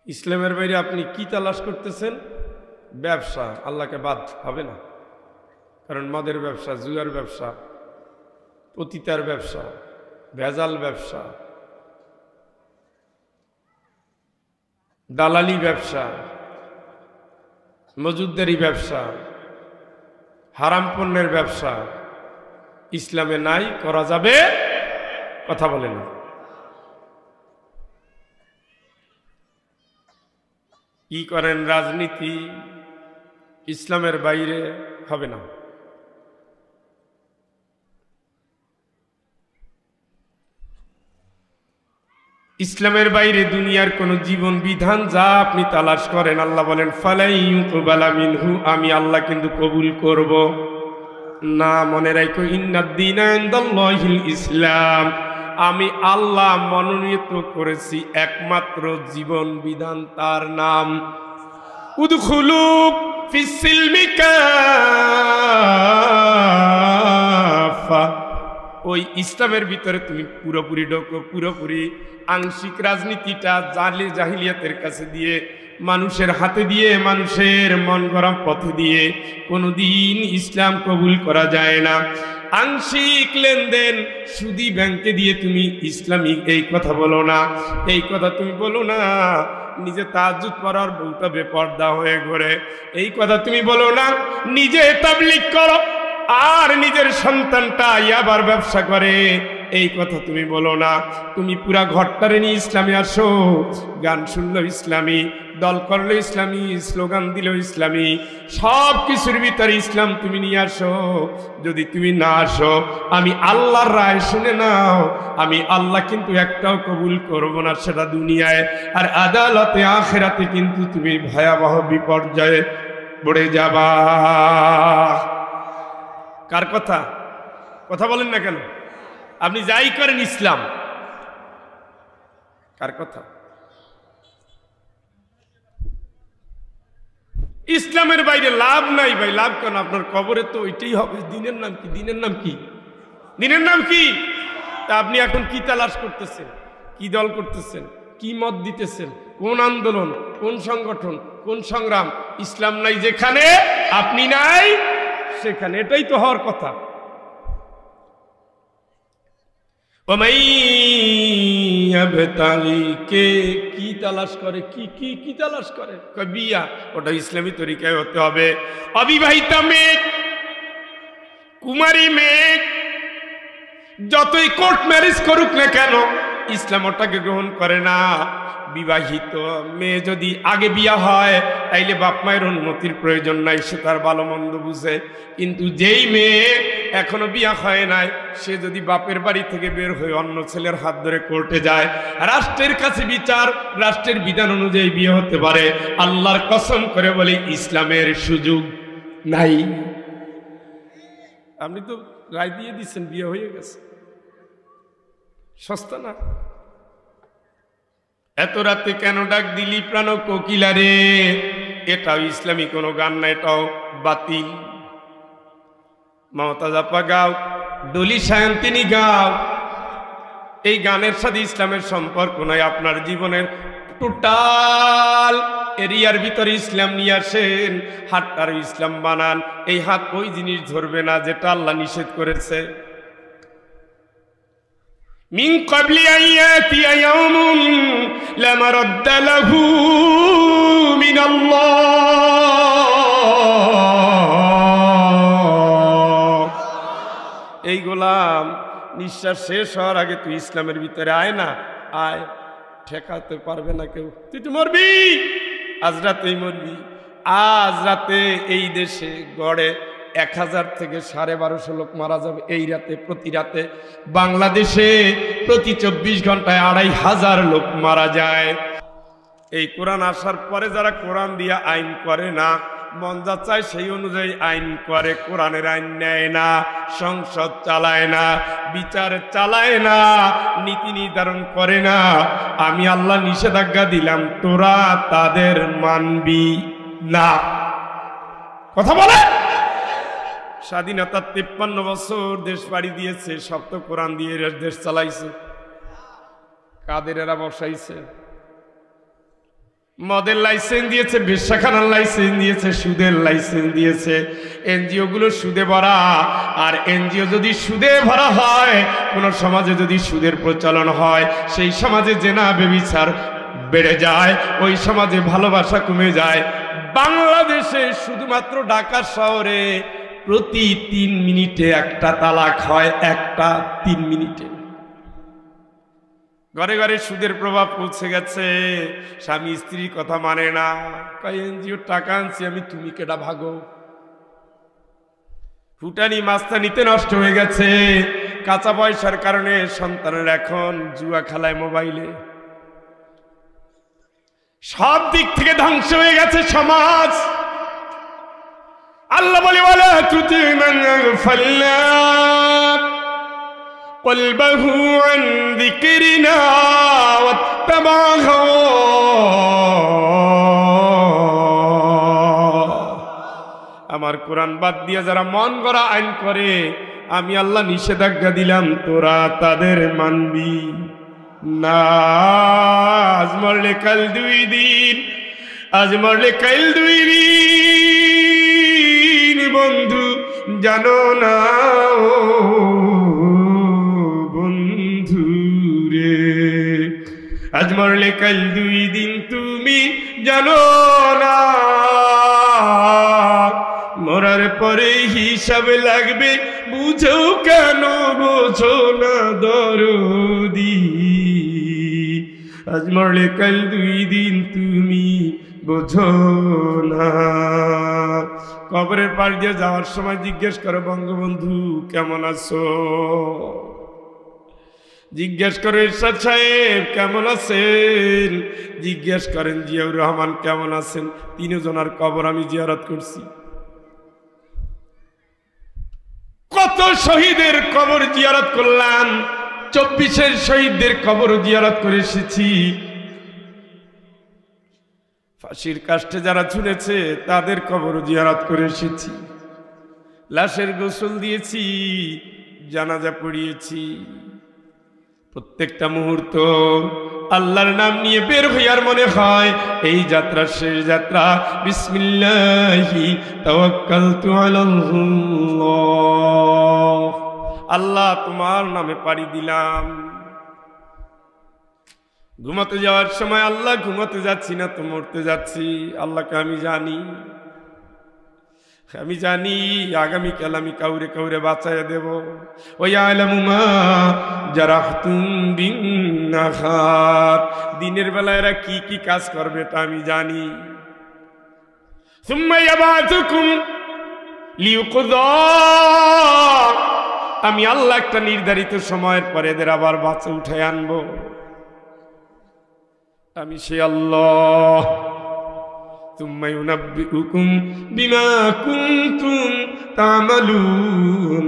ইসলামের বাইরে আপনি কি তালাশ করতেছেন? ব্যবসা। আল্লাহকে বাদ হবে না, কারণ মদের ব্যবসা, জুয়ার ব্যবসা, পতিতার ব্যবসা, ভেজাল ব্যবসা, দালালি ব্যবসা, মজুদদারি ব্যবসা, হারাম পণ্যের ব্যবসা ইসলামে নাই, করা যাবে? কথা বলে না। কি করেন? রাজনীতি ইসলামের বাইরে হবে না। ইসলামের বাইরে দুনিয়ার কোন জীবন বিধান যা আপনি তালাশ করেন, আল্লাহ বলেন ফালাই ইউকবালা মিনহু, আমি আল্লাহ কিন্তু কবুল করব না। মনে রাখো, ইন্নাদ-দীনা ইনদাল্লাহিল ইসলাম, আমি আল্লাহ মনোনীত করেছি একমাত্র জীবন বিধান, তার নাম উদখুলু ফিস-সিলমি কাফা। ওই ইসলামের ভিতরে তুমি পুরোপুরি ঢোকো, পুরোপুরি। আংশিক রাজনীতিটা জাহিলিয়াতের কাছে দিয়ে, মানুষের হাতে দিয়ে, মানুষের মন গড়া পথে দিয়ে কোনোদিন ইসলাম কবুল করা যায় না। আংশিক লেনদেন, সুদি ব্যাংকে দিয়ে তুমি ইসলামিক এই কথা বলো না, এই কথা তুমি বলো না। নিজে তাহাজ্জুদ পড়ার বউটা বেপর্দা হয়ে ঘোরে, এই কথা তুমি বলো না। নিজে তাবলীগ করো আর নিজের সন্তানটা ইয়াবার ব্যবসা করে, এই কথা তুমি বলো না। তুমি পুরা ঘরটারে নিয়ে ইসলামে আসো, গান শুনলো ইসলামী, দল করলো ইসলামী, স্লোগান দিল ইসলামী, সব কিছুর ভিতরে ইসলাম তুমি নিয়ে আসো। যদি তুমি না আসো, আমি আল্লাহর রায় শুনে নাও, আমি আল্লাহ কিন্তু একটাও কবুল করব না, সেটা দুনিয়ায়। আর আদালতে আখিরাতে কিন্তু তুমি ভয়াবহ বিপর্যয়ে পড়ে যাবা। কার কথা? কথা বলেন না কেন? আপনি যাই করেন ইসলাম, কার কথা? ইসলামের বাইরে লাভ নাই ভাই। লাভ কেন? আপনার কবরে তো ওইটাই হবে। দিনের নাম কি? দিনের নাম কি? দিনের নাম কি? তা আপনি এখন কি তালাশ করতেছেন? কি দল করতেছেন? কি মত দিতেছেন? কোন আন্দোলন, কোন সংগঠন, কোন সংগ্রাম? ইসলাম নাই যেখানে, আপনি নাই সেখানে। এটাই তো হওয়ার কথা। কে কি তালাশ করে? কি তালাশ করে? বিয়া, ওটা ইসলামী তরিকায় হতে হবে। অবিবাহিতা মেয়ে, কুমারী মেয়ে, যতই কোর্ট ম্যারেজ করুক না কেন, ইসলাম ওটাকে গ্রহণ করে না। বিবাহিত মেয়ে যদি আগে বিয়া হয়, তাইলে বাপ মায়ের অনুমতির প্রয়োজন নাই, সে তার ভালো মন্দ বুঝে। কিন্তু যেই মেয়ে এখনো বিয়া হয় নাই, সে যদি বাপের বাড়ি থেকে বের হয়ে অন্য ছেলের হাত ধরে কোর্টে যায়, রাষ্ট্রের কাছে বিচার, রাষ্ট্রের বিধান অনুযায়ী বিয়ে হতে পারে। আল্লাহর কসম করে বলি, ইসলামের সুযোগ নাই। আপনি তো রায় দিয়ে দিচ্ছেন, বিয়ে হয়ে গেছে, সস্তা না। এত রাতে কেন ডাক দিলি প্রাণ কোকিলা রে, এটাও ইসলামী কোনো গান না, এটাও বাতিল। মমতাজ আপা গাও, ডলি সায়ন্তিনী গাও, এই গানের সাথে ইসলামের সম্পর্ক নাই। আপনার জীবনের টোটাল এরিয়ার ভিতরে ইসলাম নিয়ে আসেন, হাতটার ইসলাম বানান। এই হাত ওই জিনিস ধরবে না যেটা আল্লাহ নিষেধ করেছে। মিন ক্বাবলি আন ইয়াতিয়া ইয়াউমুন লা মারাদ্দা লাহু মিনাল্লাহ। এই গোলাম, নিঃশ্বাস শেষ হওয়ার আগে তুই ইসলামের ভিতরে আয় না, আয়। ঠেকাতে পারবে না কেউ। তুই তো মরবি, আজ রাতেই মরবি। আজ রাতে এই দেশে গড়ে 1000 থেকে 1250 লোক মারা যাবে এই রাতে। প্রতি রাতে বাংলাদেশে প্রতি 24 ঘন্টায় 2500 লোক মারা যায়। এই কোরআন আসার পরে যারা কোরআন দিয়ে আইন করে না, মন যা চায় সেই অনুযায়ী আইন করে, কোরআনের আইন নেয় না, সংসদ চালায় না, বিচার চালায় না, নীতি নির্ধারণ করে না, আমি আল্লাহ নিষেধাজ্ঞা দিলাম, তোরা তাদের মানবি না। কথা বলে। স্বাধীনতার 53 বছর দেশ পাড়ি দিয়েছে, সব তো কোরআন দিয়ে দেশ চালাইছে। কাদের এরা বসাইছে? মদের লাইসেন্স দিয়েছে, বেশ্যাখানার লাইসেন্স দিয়েছে, সুদের লাইসেন্স দিয়েছে। এনজিও গুলো সুদে ভরা। আর এনজিও যদি সুদে ভরা হয়, কোন সমাজে যদি সুদের প্রচলন হয়, সেই সমাজে জেনা ব্যভিচার বেড়ে যায়, ওই সমাজে ভালোবাসা কমে যায়। বাংলাদেশে শুধুমাত্র ঢাকা শহরে প্রতি 3 মিনিটে একটা তালাক হয়, একটা 3 মিনিটে। ঘরে ঘরে সুদের প্রভাব পৌঁছে গেছে। স্বামী স্ত্রীর কথা মানে না, কয় এনজিও টাকা আনছি আমি, তুমি কেডা ভাগো। ফুটানি মাস্তানিতে নষ্ট হয়ে গেছে। কাঁচা পয়সার কারণে সন্তানের এখন জুয়া খেলায় মোবাইলে। সব দিক থেকে ধ্বংস হয়ে গেছে সমাজ। আল্লাহ বলে ওয়ালা তুতি মান আগফালনা কলবাহু আন যিকরিনা ওয়াত্তাবা আমার কোরআন বাদ দিয়ে যারা মন গড়া আইন করে, আমি আল্লাহ নিষেধাজ্ঞা দিলাম, তোরা তাদের মানবি না। আজ মরলে কাল 2 দিন, আজ মরলে কাল 2 দিন, বন্ধু জানো না বন্ধু রে। আজ মরলে কাল 2 দিন, তুমি জানো না মরার পরে হিসাব লাগবে, বুঝো কেন বোঝো না দরদি। আজ মরলে কাল 2 দিন, তুমি বোঝো না। কবরের পাশ দিয়ে যাওয়ার সময় জিজ্ঞেস করো, বঙ্গবন্ধু কেমন আছো? জিজ্ঞেস করে এরশাদ সাহেব কেমন আছেন? জিজ্ঞেস করেন জিয়াউর রহমান কেমন আছেন? 3 জনের কবর আমি জিয়ারত করছি। কত শহীদের কবর জিয়ারত করলাম, 24-এর শহীদদের কবর জিয়ারত করে এসেছি। ফাঁসির কাষ্ঠে যারা ঝুলেছে তাদের কবর জিয়ারত করে এসেছি। লাশের গোসল দিয়েছি, জানাজা পড়িয়েছি। প্রত্যেকটা মুহূর্ত আল্লাহর নাম নিয়ে বের হইয়ার মনে হয় এই যাত্রা শেষ যাত্রা। বিসমিল্লাহি তাওয়াক্কালতু আলাল্লাহ, আল্লাহ তোমার নামে পাড়ি দিলাম। ঘুমাতে যাওয়ার সময় আল্লাহ ঘুমাতে যাচ্ছি না তো মরতে যাচ্ছি, আল্লাহকে আমি জানি। আমি জানি আগামীকাল আমি কাউরে কাউরে বাঁচাইয়া দেব। ওয়া ইয়ালামু মা জারাহতুম বিন নাহার, দিনের বেলা এরা কি কি কাজ করবে তা আমি জানি। সুম্মা ইয়াবাতুকুম লিইউকযা, আমি আল্লাহ একটা নির্ধারিত সময়ের পরে এদের আবার বাঁচা উঠায় আনবো। আমি সে আল্লাহ। তুম্মা ইউনাব্বিউকুম বিমা কুনতুম তা'মালুন,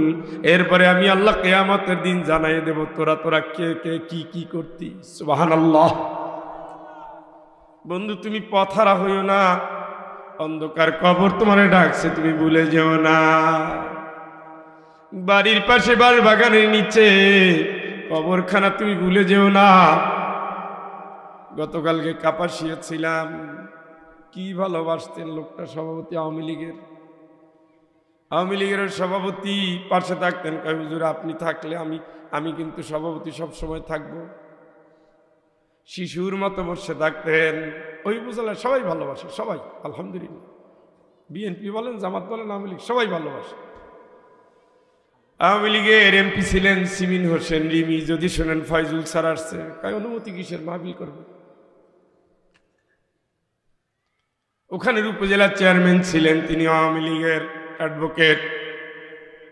এরপরে আমি আল্লাহ কিয়ামতের দিন জানাই দেব তোরা কে কে কি কি করতি। সুবহানাল্লাহ। বন্ধু তুমি পথহারা হইও না, অন্ধকার কবর তোমারে ডাকছে, তুমি ভুলে যেও না। বাড়ির পাশে বাড়ি বাগানের নিচে কবরখানা, তুমি ভুলে যেও না। গতকালকে কাপাসিয়া ছিলাম, কি ভালোবাসতেন লোকটা, সভাপতি আওয়ামী লীগের সভাপতি। পাশে থাকতেন, কয় হুজুর আপনি থাকলে আমি কিন্তু সভাপতি সব সময় থাকবো। শিশুর মতো বসে থাকতেন। ওই বুঝলে সবাই ভালোবাসে, সবাই আলহামদুলিল্লাহ। বিএনপি বলেন, জামাত বলেন, আওয়ামী লীগ সবাই ভালোবাসে। আওয়ামী লীগের এমপি ছিলেন সিমিন হোসেন রিমি, যদি শোনেন ফয়জুল স্যার আসছে, কয় অনুমতি কিসের, মাহফিল করবে। ওখানের উপজেলার চেয়ারম্যান ছিলেন তিনি আওয়ামী লীগের অ্যাডভোকেট।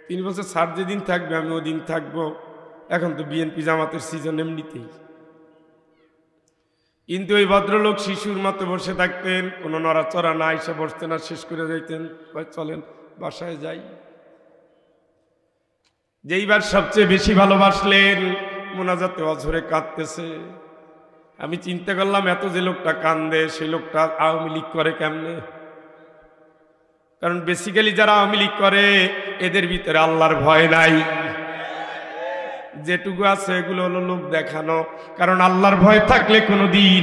তিনি বলছে স্যার যেদিন থাকবে আমি ওদিন থাকবো। এখন তো বিএনপি জামাতের সিজন এমনিতেই। কিন্তু ওই ভদ্রলোক শিশুর মতো বসে থাকতেন, কোনো নড়াচড়া না, এসে বসতেন আর শেষ করে যাইতেন, চলেন বাসায় যাই। যেইবার সবচেয়ে বেশি ভালোবাসলেন, মোনাজাতে অঝরে কাঁদতেছে। আমি চিন্তা করলাম এত যে লোকটা কান্দে, সেই লোকটা আওয়ামী লীগ করে কেমনে? কারণ বেসিক্যালি যারা আওয়ামী লীগ করে এদের ভিতরে আল্লাহর ভয় নাই। যেটুকু আছে এগুলো হলো লোক দেখানো। কারণ আল্লাহর ভয় থাকলে কোনোদিন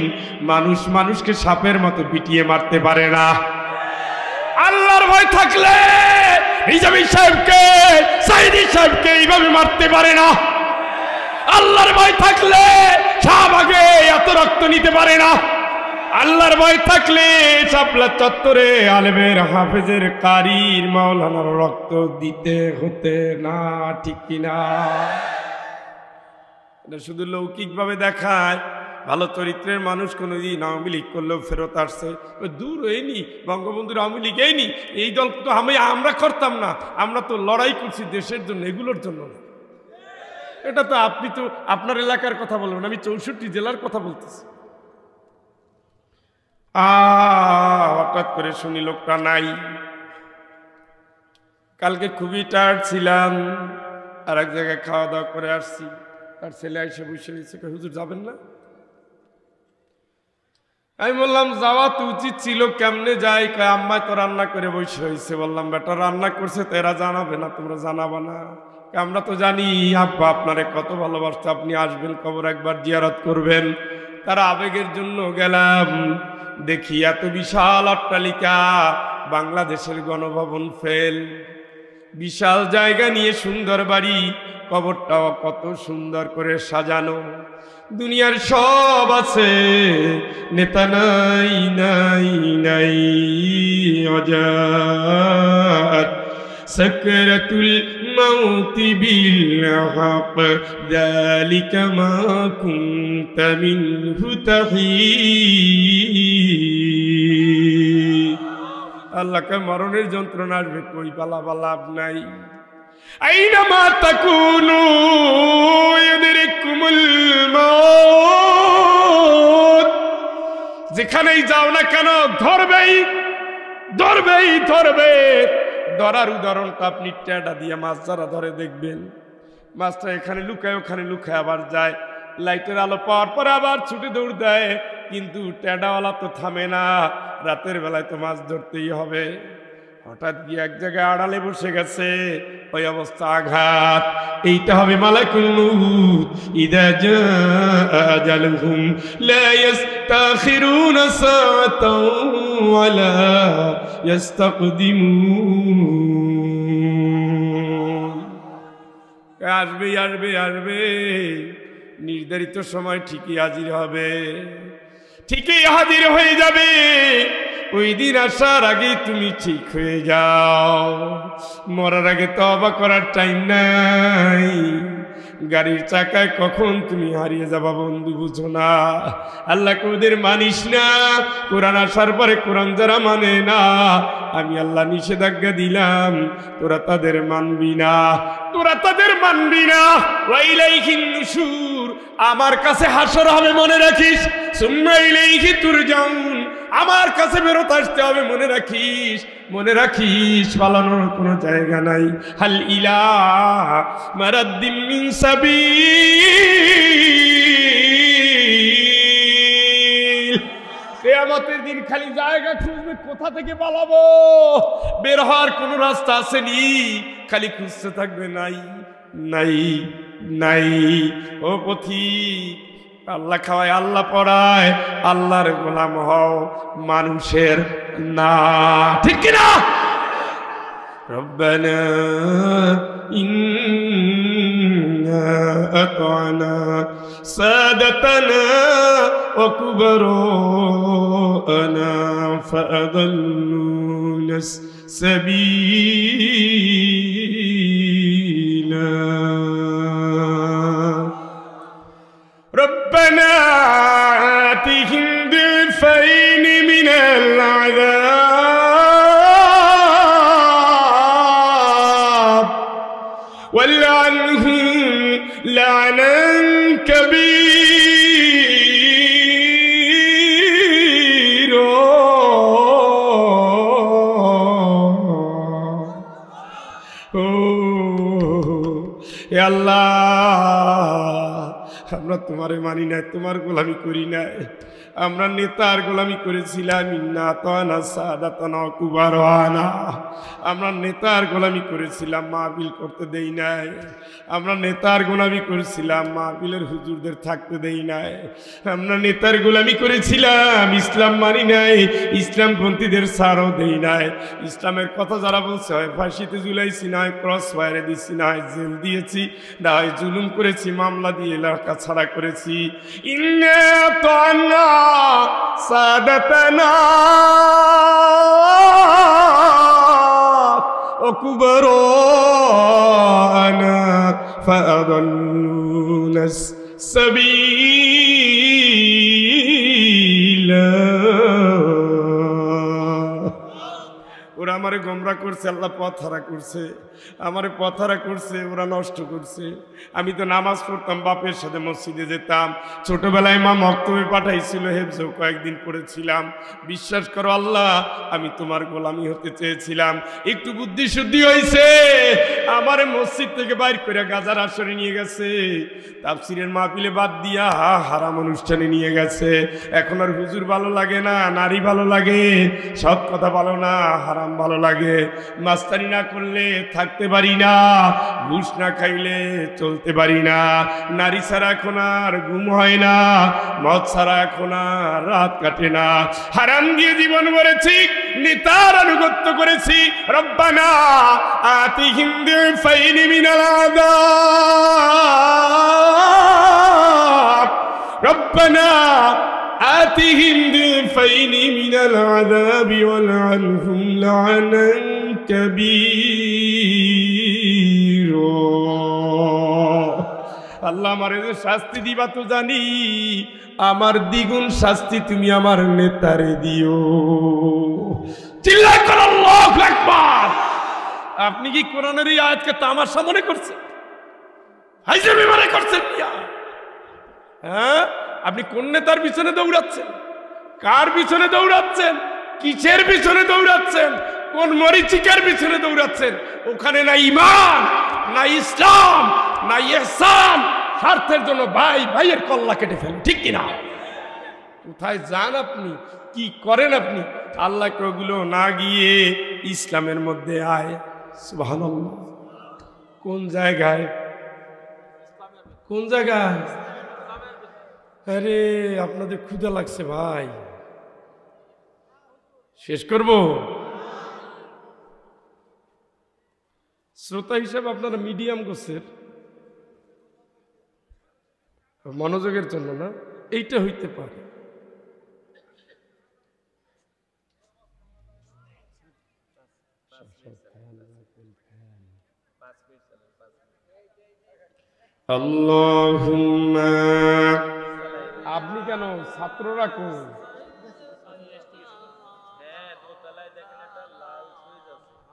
মানুষ মানুষকে সাপের মতো পিটিয়ে মারতে পারে না। আল্লাহর ভয় থাকলে হিজাবি সাহেবকে, সাইদি সাহেবকে এইভাবে মারতে পারে না। আল্লাহর ভয় থাকলে শাহবাগে এত রক্ত নিতে পারে না। আল্লাহর ভয় থাকলে শাপলা চত্বরে আলেমের, হাফেজের, কারির, মাওলানার রক্ত দিতে হতে না, ঠিক কিনা? এটা শুধু লৌকিকভাবে দেখায়। ভালো চরিত্রের মানুষ কোনোদিন আওয়ামী লীগ করলেও ফেরত আসছে। দূর হয়নি, বঙ্গবন্ধুর আওয়ামী লীগ এইনি, এই দল তো আমরা করতাম না, আমরা তো লড়াই করছি দেশের জন্য, এগুলোর জন্য না। এটা তো আপনি তো আপনার এলাকার কথা বলবেন, আমি 64 জেলার কথা বলতেছি। হঠাৎ করে শুনি লোকটা নাই। কালকে খুবই টায়ার্ড ছিলাম, আর এক জায়গায় খাওয়া দাওয়া করে আসছি। তার ছেলে এসে বসে রয়েছে, হুজুর যাবেন না? আমি বললাম যাওয়া তো উচিত ছিল, কেমনে যাই? আম্মায় তো রান্না করে বসে হয়েছে। বললাম বেটা রান্না করছে তো এরা জানাবে না, তোমরা জানাবা না? আমরা তো জানি আব্বা আপনারে কত ভালোবাসতো, আপনি আসবেন, কবর একবার জিয়ারত করবেন। তারা আবেগের জন্য গেলাম, দেখি এত বিশাল অট্টালিকা, বাংলাদেশের গণভবন ফেল, বিশাল জায়গা নিয়ে সুন্দর বাড়ি, কবরটাও কত সুন্দর করে সাজানো। দুনিয়ার সব আছে, নেতা নাই নাই নাই, অজাত সাকরাতুল মাউতি বিল হক, যালিকা মা কুনতা মিনহু তাহিদ। আল্লাহকে মরণের যন্ত্রণা আসবে, কই পালাবার লাভ নাই। আইনামা তাকুনু ইউদরিকুমুল মাউত, যেখানেই যাও না কেন ধরবেই ধরবেই ধরবে। ধরার উদাহরণটা আপনি ট্যাডা দিয়ে মাছ যারা ধরে দেখবেন, মাছটা এখানে লুকায় ওখানে লুকায় আবার যায়, লাইটের আলো পাওয়ার পরে আবার ছুটে দৌড় দেয়। কিন্তু ট্যাডাওয়ালা তো থামে না, রাতের বেলায় তো মাছ ধরতেই হবে। হঠাৎ গিয়ে এক জায়গায় আড়ালে বসে গেছে, ওই অবস্থা আঘাত। এইটা হবে মালাকুল মউত, ইদা জাআ আজালুহুম লা ইস্তাখিরুনা সাআতাও ওয়া লা ইস্তাকদিমুন। আসবে আসবে আসবে, নির্ধারিত সময় ঠিকই হাজির হবে, ঠিকই হাজির হয়ে যাবে। ওই দিন আসার আগে তুমি ঠিক হয়ে যাও, মরার আগে তওবা করার টাইম নাই। গাড়ির চাকায় কখন তুমি হারিয়ে যাবা বন্ধু বুঝো না। আল্লাহকে ওদের মানিস না, কোরআন আসার পরে কোরআন যারা মানে না, আমি আল্লাহ নিষেধাজ্ঞা দিলাম, তোরা তাদের মানবি না, তোরা তাদের মানবি না। ওয়াইলাইহিন নুশুর, আমার কাছে হাসর হবে মনে রাখিস। সুম্মা ইলাইহি তুরজাউন, আমার কাছে ফেরত আসতে হবে মনে রাখিস, মনে রাখিস। পালানোর কোনো জায়গা নাই। হাল ইলা মারাদ্দিন মিন সাবিল, কিয়ামতের দিন খালি জায়গা খুঁজবে, কোথা থেকে পালাবো, বের হওয়ার কোনো রাস্তা আসেনি, খালি খুঁজতে থাকবে নাই নাই নাই। ও পথিক, আল্লাহ খাওয়ায়, আল্লাহ পড়ায়, আল্লাহর গোলাম হও, মানুষের না, ঠিক কিনা? রব্বানা ইন্না আতানা সাদাতানা ওয়া কুবারানা ফাআদাল্লুনা সাবিলা। ربنا آتهم ضعفين من العذاب والعنهم لعنا كبيرا। يا الله, আমরা আমরা তোমারে মানি নাই, তোমার গোলামি করি নাই, আমরা নেতার গোলামি করেছিলাম। ইন্না আতানা সাদাতানা কুবারানা, আমরা নেতার গোলামি করেছিলাম, মাহফিল করতে দেই নাই। আমরা নেতার গোলামি করেছিলাম, মাহফিলের হুজুরদের থাকতে দেই নাই। আমরা নেতার গোলামি করেছিলাম, ইসলাম মানি নাই, ইসলামপন্থীদের ছাড়ও দেই নাই। ইসলামের কথা যারা বলছে হয় ফাঁসিতে ঝুলাইছি, না হয় ক্রস ফায়ারে দিচ্ছি, না হয় জেল দিয়েছি, না হয় জুলুম করেছি, মামলা দিয়ে এলাকা ছাড়া করেছি। ইন্না আতানা সাদাতানা وكبراءنا فأضلونا السبيل। ওরা আমারে গোমরা করছে, আল্লাহ পথ হারা করছে, আমারে পথ হারা করছে, ওরা নষ্ট করছে। আমি তো নামাজ পড়তাম, বাপের সাথে মসজিদে যেতাম, ছোটবেলায় মা মক্তবে পাঠাইছিল, হেফজও কয়েকদিন পড়েছিলাম। বিশ্বাস করো আল্লাহ, আমি তোমার গোলামি হতে চেয়েছিলাম। একটু বুদ্ধি শুদ্ধি হয়েছে, আমারে মসজিদ থেকে বাইর করে গাজার আসরে নিয়ে গেছে, তাফসিরের মাহফিলে বাদ দিয়া হারাম অনুষ্ঠানে নিয়ে গেছে। এখন আর হুজুর ভালো লাগে না, নারী ভালো লাগে, সৎ কথা ভালো না, হারাম ভালো লাগে। মাস্তানি না করলে থাকতে পারি না, ঘুষ না খাইলে চলতে পারি না, নারী ছাড়া এখন আর ঘুম হয় না, মদ ছাড়া এখন আর রাত কাটে না। হারাম দিয়ে জীবন গড়েছি, নেতার আনুগত্য করেছি। রব্বানা আতিহিম দিফাইনি মিনাল আযাব, রব্বানা آتهم ضعفين من العذاب والعنهم لعنا كبيرا। আল্লাহ আমারে যে শাস্তি দিবা তো জানি, আমার দ্বিগুণ শাস্তি তুমি আমার নেতারে দিও। চিল্লায় কর আল্লাহু আকবার। আপনি কি কোরআনের এই আয়াতকে তামাশা মনে করছেন, হাইজাবি মনে করছেন? হ্যাঁ, আপনি কোন নেতার পিছনে দৌড়াচ্ছেন? কার পিছনে দৌড়াচ্ছেন? কিসের পিছনে দৌড়াচ্ছেন? কোন মরিচিকার পিছনে দৌড়াচ্ছেন? ওখানে না ঈমান, না ইসলাম, না ইহসান, স্বার্থের জন্য ভাই ভাইয়ের কল্লা কেটে ফেলেন, ঠিক কিনা? কোথায় যান আপনি, কি করেন আপনি? আল্লাহকে ওগুলো না গিয়ে ইসলামের মধ্যে আয়। সুবহানাল্লাহ। কোন জায়গায়, কোন জায়গায়? আরে আপনাদের ক্ষুধা লাগছে ভাই, শেষ করব। শ্রোতা হিসাবে আপনারা মিডিয়াম গোছের, মনোযোগের জন্য না, এইটা হইতে পারে। আল্লাহুম্মা, আপনি কেন, ছাত্ররা কোন?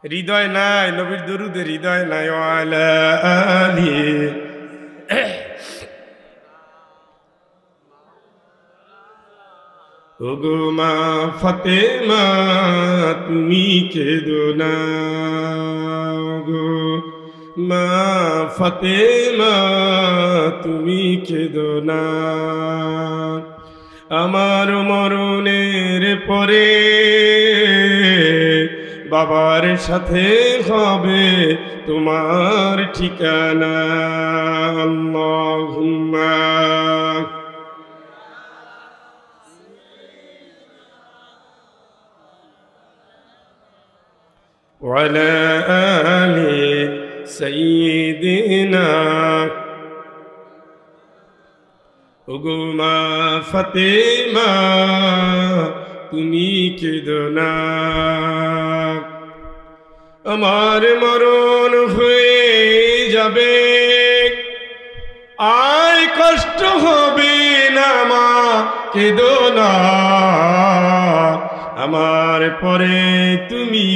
হৃদয় নাই, নবীর দরুদে হৃদয় নাই। ওয়ালা আলি ওগো মা ফাতেমা তুমি কেঁদো না, গো মা ফাতেমা তুমি কেঁদো না। আমার মরণের পরে বাবার সাথে হবে তোমার ঠিকানা। আল্লাহুম্মা ওয়ালা আলি সাইয়্যিদিনা। ওগো মা ফাতেমা তুমি কেঁদো না, আমার মরণ হয়ে যাবে, আয় কষ্ট হবে না মা কেঁদো না। আমার পরে তুমি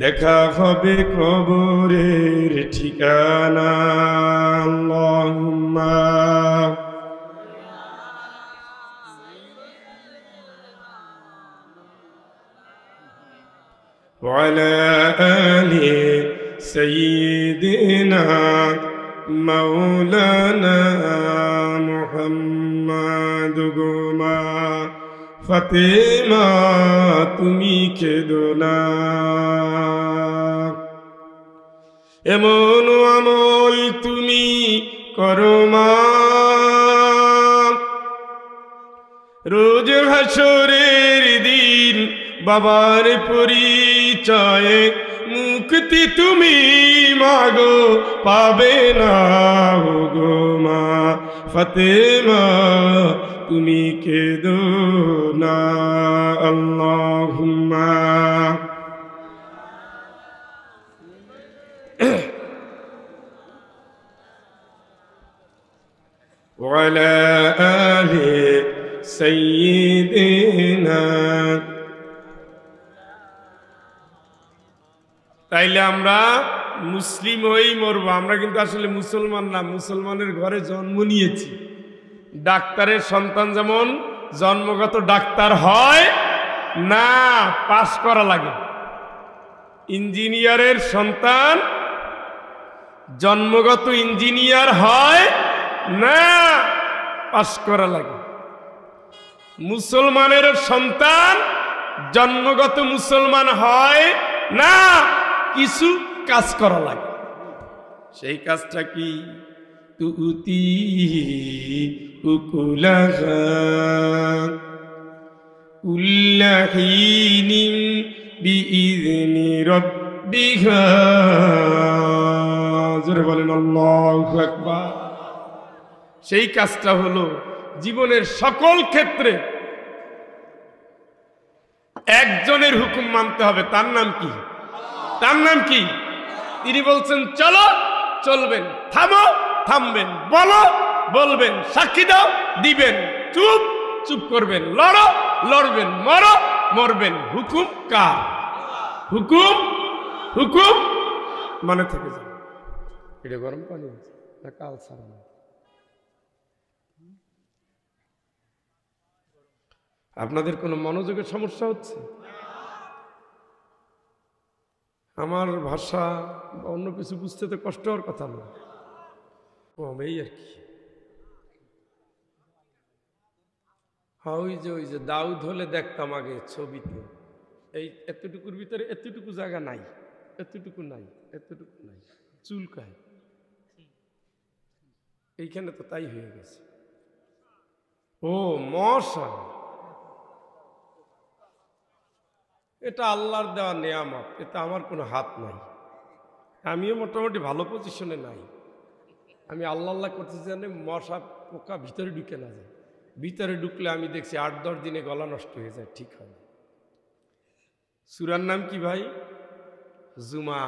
দেখা হবে কবরের ঠিকানা। আল্লাহুম্মা ওয়ালা আলি সাইয়্যিদিনা মাওলানা ফাতেমা তুমি কেঁদো না। এমন আমল তুমি করো মা, রোজ হাসরের দিন বাবার পরিচয়ে মুক্তি তুমি মাগো পাবে না গো মা। ফাতেমা তুমি কেঁদো না। আল্লাহুম্মা ওয়ালা আলি সাইয়্যিদিনা। তাইলে আমরা মুসলিম হয়েই মরবো, আমরা কিন্তু আসলে মুসলমান না, মুসলমানের ঘরে জন্ম নিয়েছি। ডাক্তারের সন্তান যেমন জন্মগত ডাক্তার হয় না, পাশ করা লাগে। ইঞ্জিনিয়ারের সন্তান জন্মগত ইঞ্জিনিয়ার হয় না, পাশ করা লাগে। মুসলমানের সন্তান জন্মগত মুসলমান হয় না, কিছু কাজ করা লাগে। সেই কাজটা কি? তুতি উকুলাহা কুল্লা হিনিন বিইذনি রাব্বিহা। জোরে বলেন আল্লাহু আকবার। সেই কাজটা হলো জীবনের সকল ক্ষেত্রে একজনের হুকুম মানতে হবে। তার নাম কি? তার নাম কি? তিনি বলছেন চলো, চলবেন, থামো, থামবেন, বলো, বলবেন, সাক্ষী দাও, দিবেন, চুপ, চুপ করবেন, লড়ো, লড়বেন, মরো, মরবেন। হুকুম কার? হুকুম, হুকুম মানে থেকে যাবে। এটা গরম পানি না কাল সারা? আপনাদের কোনো মনোযোগের সমস্যা হচ্ছে? আমার ভাষা বা অন্য কিছু বুঝতে তো কষ্ট হওয়ার কথা না, কমেই আর কি। হ্যাঁ, ওই যে দাউদ হলে দেখতাম আগে ছবিতে, এই এতটুকুর ভিতরে এতটুকু জায়গা নাই, এতটুকু নাই, এতটুকু নাই, চুলকায়। এইখানে তো তাই হয়ে গেছে। ও মশা, এটা আল্লাহর দেওয়া নেয়ামত, এটা আমার কোনো হাত নাই। আমিও মোটামুটি ভালো পজিশনে নাই। আমি আল্লাহ আল্লাহ করতে জানি মশা পোকা ভিতরে ঢুকে না যায়। ভিতরে ঢুকলে আমি দেখছি 8-10 দিনে গলা নষ্ট হয়ে যায়, ঠিক হয়। সূরার নাম কি ভাই? জুমা।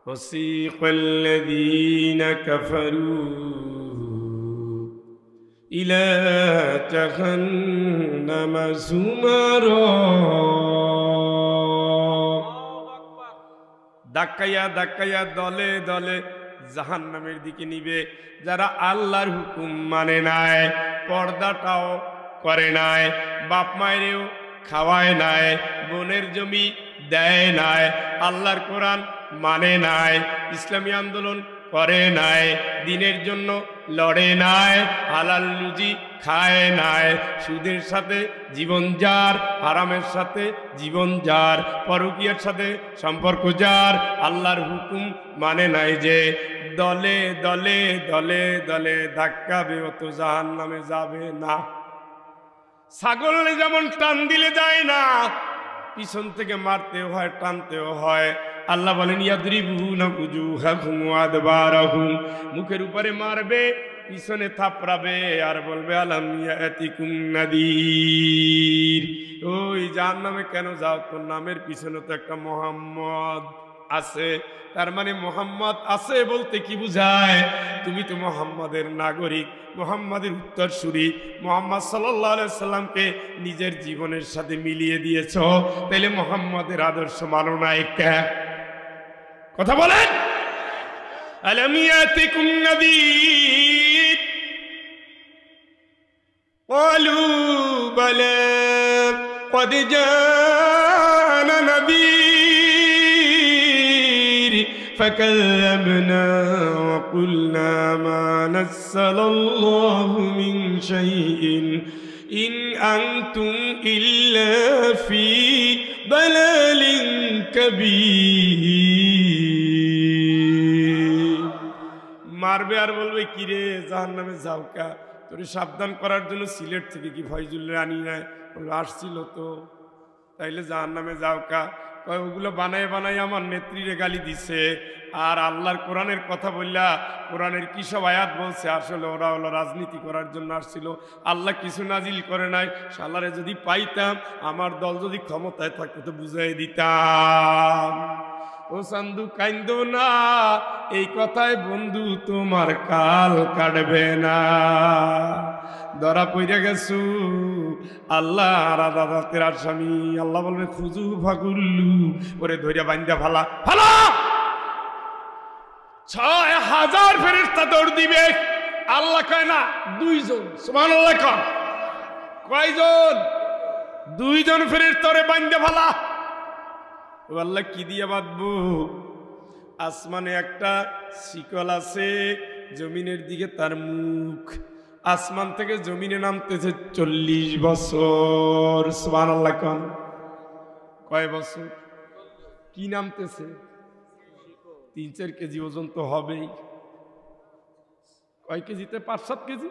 ওয়াসিকাল্লাযীনা কাফারু ইলা জাহান্নামা যুমারা। ধাক্কাইয়া ধাক্কাইয়া দলে দলে জাহান্নামের দিকে নিবে যারা আল্লাহর হুকুম মানে নাই, পর্দাটাও করে নাই, বাপ মায়েরও খাওয়ায় নাই, বোনের জমি দেয় নাই, আল্লাহর কোরআন মানে নাই, ইসলামী আন্দোলন করে নাই, দিনের জন্য লড়ে নাই, হালাল রুজি খায় নাই, সুদের সাথে জীবন যার, হারামের সাথে জীবন যার, পরকীয়ার সাথে সম্পর্ক যার, আল্লাহর হুকুম মানে নাই, যে দলে দলে দলে দলে ধাক্কাবে, ও তো জাহান্নামে যাবে না। ছাগল যেমন টান দিলে যায় না, পিছন থেকে মারতেও হয়, টানতেও হয়। আল্লাহ বলেন ইয়াদরিবুনা উজুহাহুম ওয়া আদবারাহুম, মুখের উপরে মারবে, পিছনে থাপড়াবে, আর বলবে আলাম ইয়াতিকুম নাদির। ওই জাহান্নামে কেন যাও? তোর নামের পিছনে তো একটা মুহাম্মদ আছে। তার মানে মুহাম্মদ আছে বলতে কি বুঝায়? তুমি তো মুহাম্মাদের নাগরিক, মুহাম্মাদের উত্তরসূরি, মুহাম্মদ সাল্লাল্লাহু আলাইহি সাল্লামকে নিজের জীবনের সাথে মিলিয়ে দিয়েছো। তাইলে মুহাম্মাদের আদর্শ মানো না? একটা কথা বলেন, আলাম ইয়াতিকুম নাদির? ক্বালু বালা ক্বাদ জানা নাদির ফাকাল্লাবনা ওয়া কুলনা মা নাযালাল্লাহু মিন শাইইন ইন আনতুম ইল্লা ফি দালালিন কাবীর। মারবে আর বলবে কিরে জাহান্নামে যাও কা, তোরে সাবধান করার জন্য সিলেট থেকে কি ফয়জুল রানী নাই আসছিল তো, তাইলে জাহান্নামে যাও কা। ওগুলো বানায় বানায় আমার নেত্রীরে গালি দিছে। আর আল্লাহর কোরআনের কথা বললা, কোরআনের কি সব আয়াত বলছে, আসলে ওরা হলো রাজনীতি করার জন্য আসছিল, আল্লাহ কিছু নাজিল করে নাই। শালারে যদি পাইতাম, আমার দল যদি ক্ষমতায় থাকতো তো বুঝাই দিতাম। ও সান্দু কাইন্দো না, এই কথায় বন্ধু তোমার কাল কাটবে না। ধরা পইরা গেছু আল্লাহ রাতের আসামি। আল্লাহ বলবে খুজু ফাগুল্লু, ওরে ধৈর্য বান্ধা ফালা ফালা। ৬,০০০ ফেরেশতা দৌড় দিবে। আল্লাহ কয় না ২ জন। সুবহানাল্লাহ কয় কয়জন? ২ জন ফেরেশতা ওরে বান্ধা ফালা। ও আল্লাহ কি দিয়ে বাঁধবো? আসমানে একটা শিকল আছে, জমিনের দিকে তার মুখ। আসমান থেকে জমিনে নামতেছে ৪০ বছর। সুবহানাল্লাহ কোন কয় বছর? কি নামতেছে? ৩-৪ কেজি ওজন তো হবেই। কয় কেজিতে? ৫-৭ কেজি,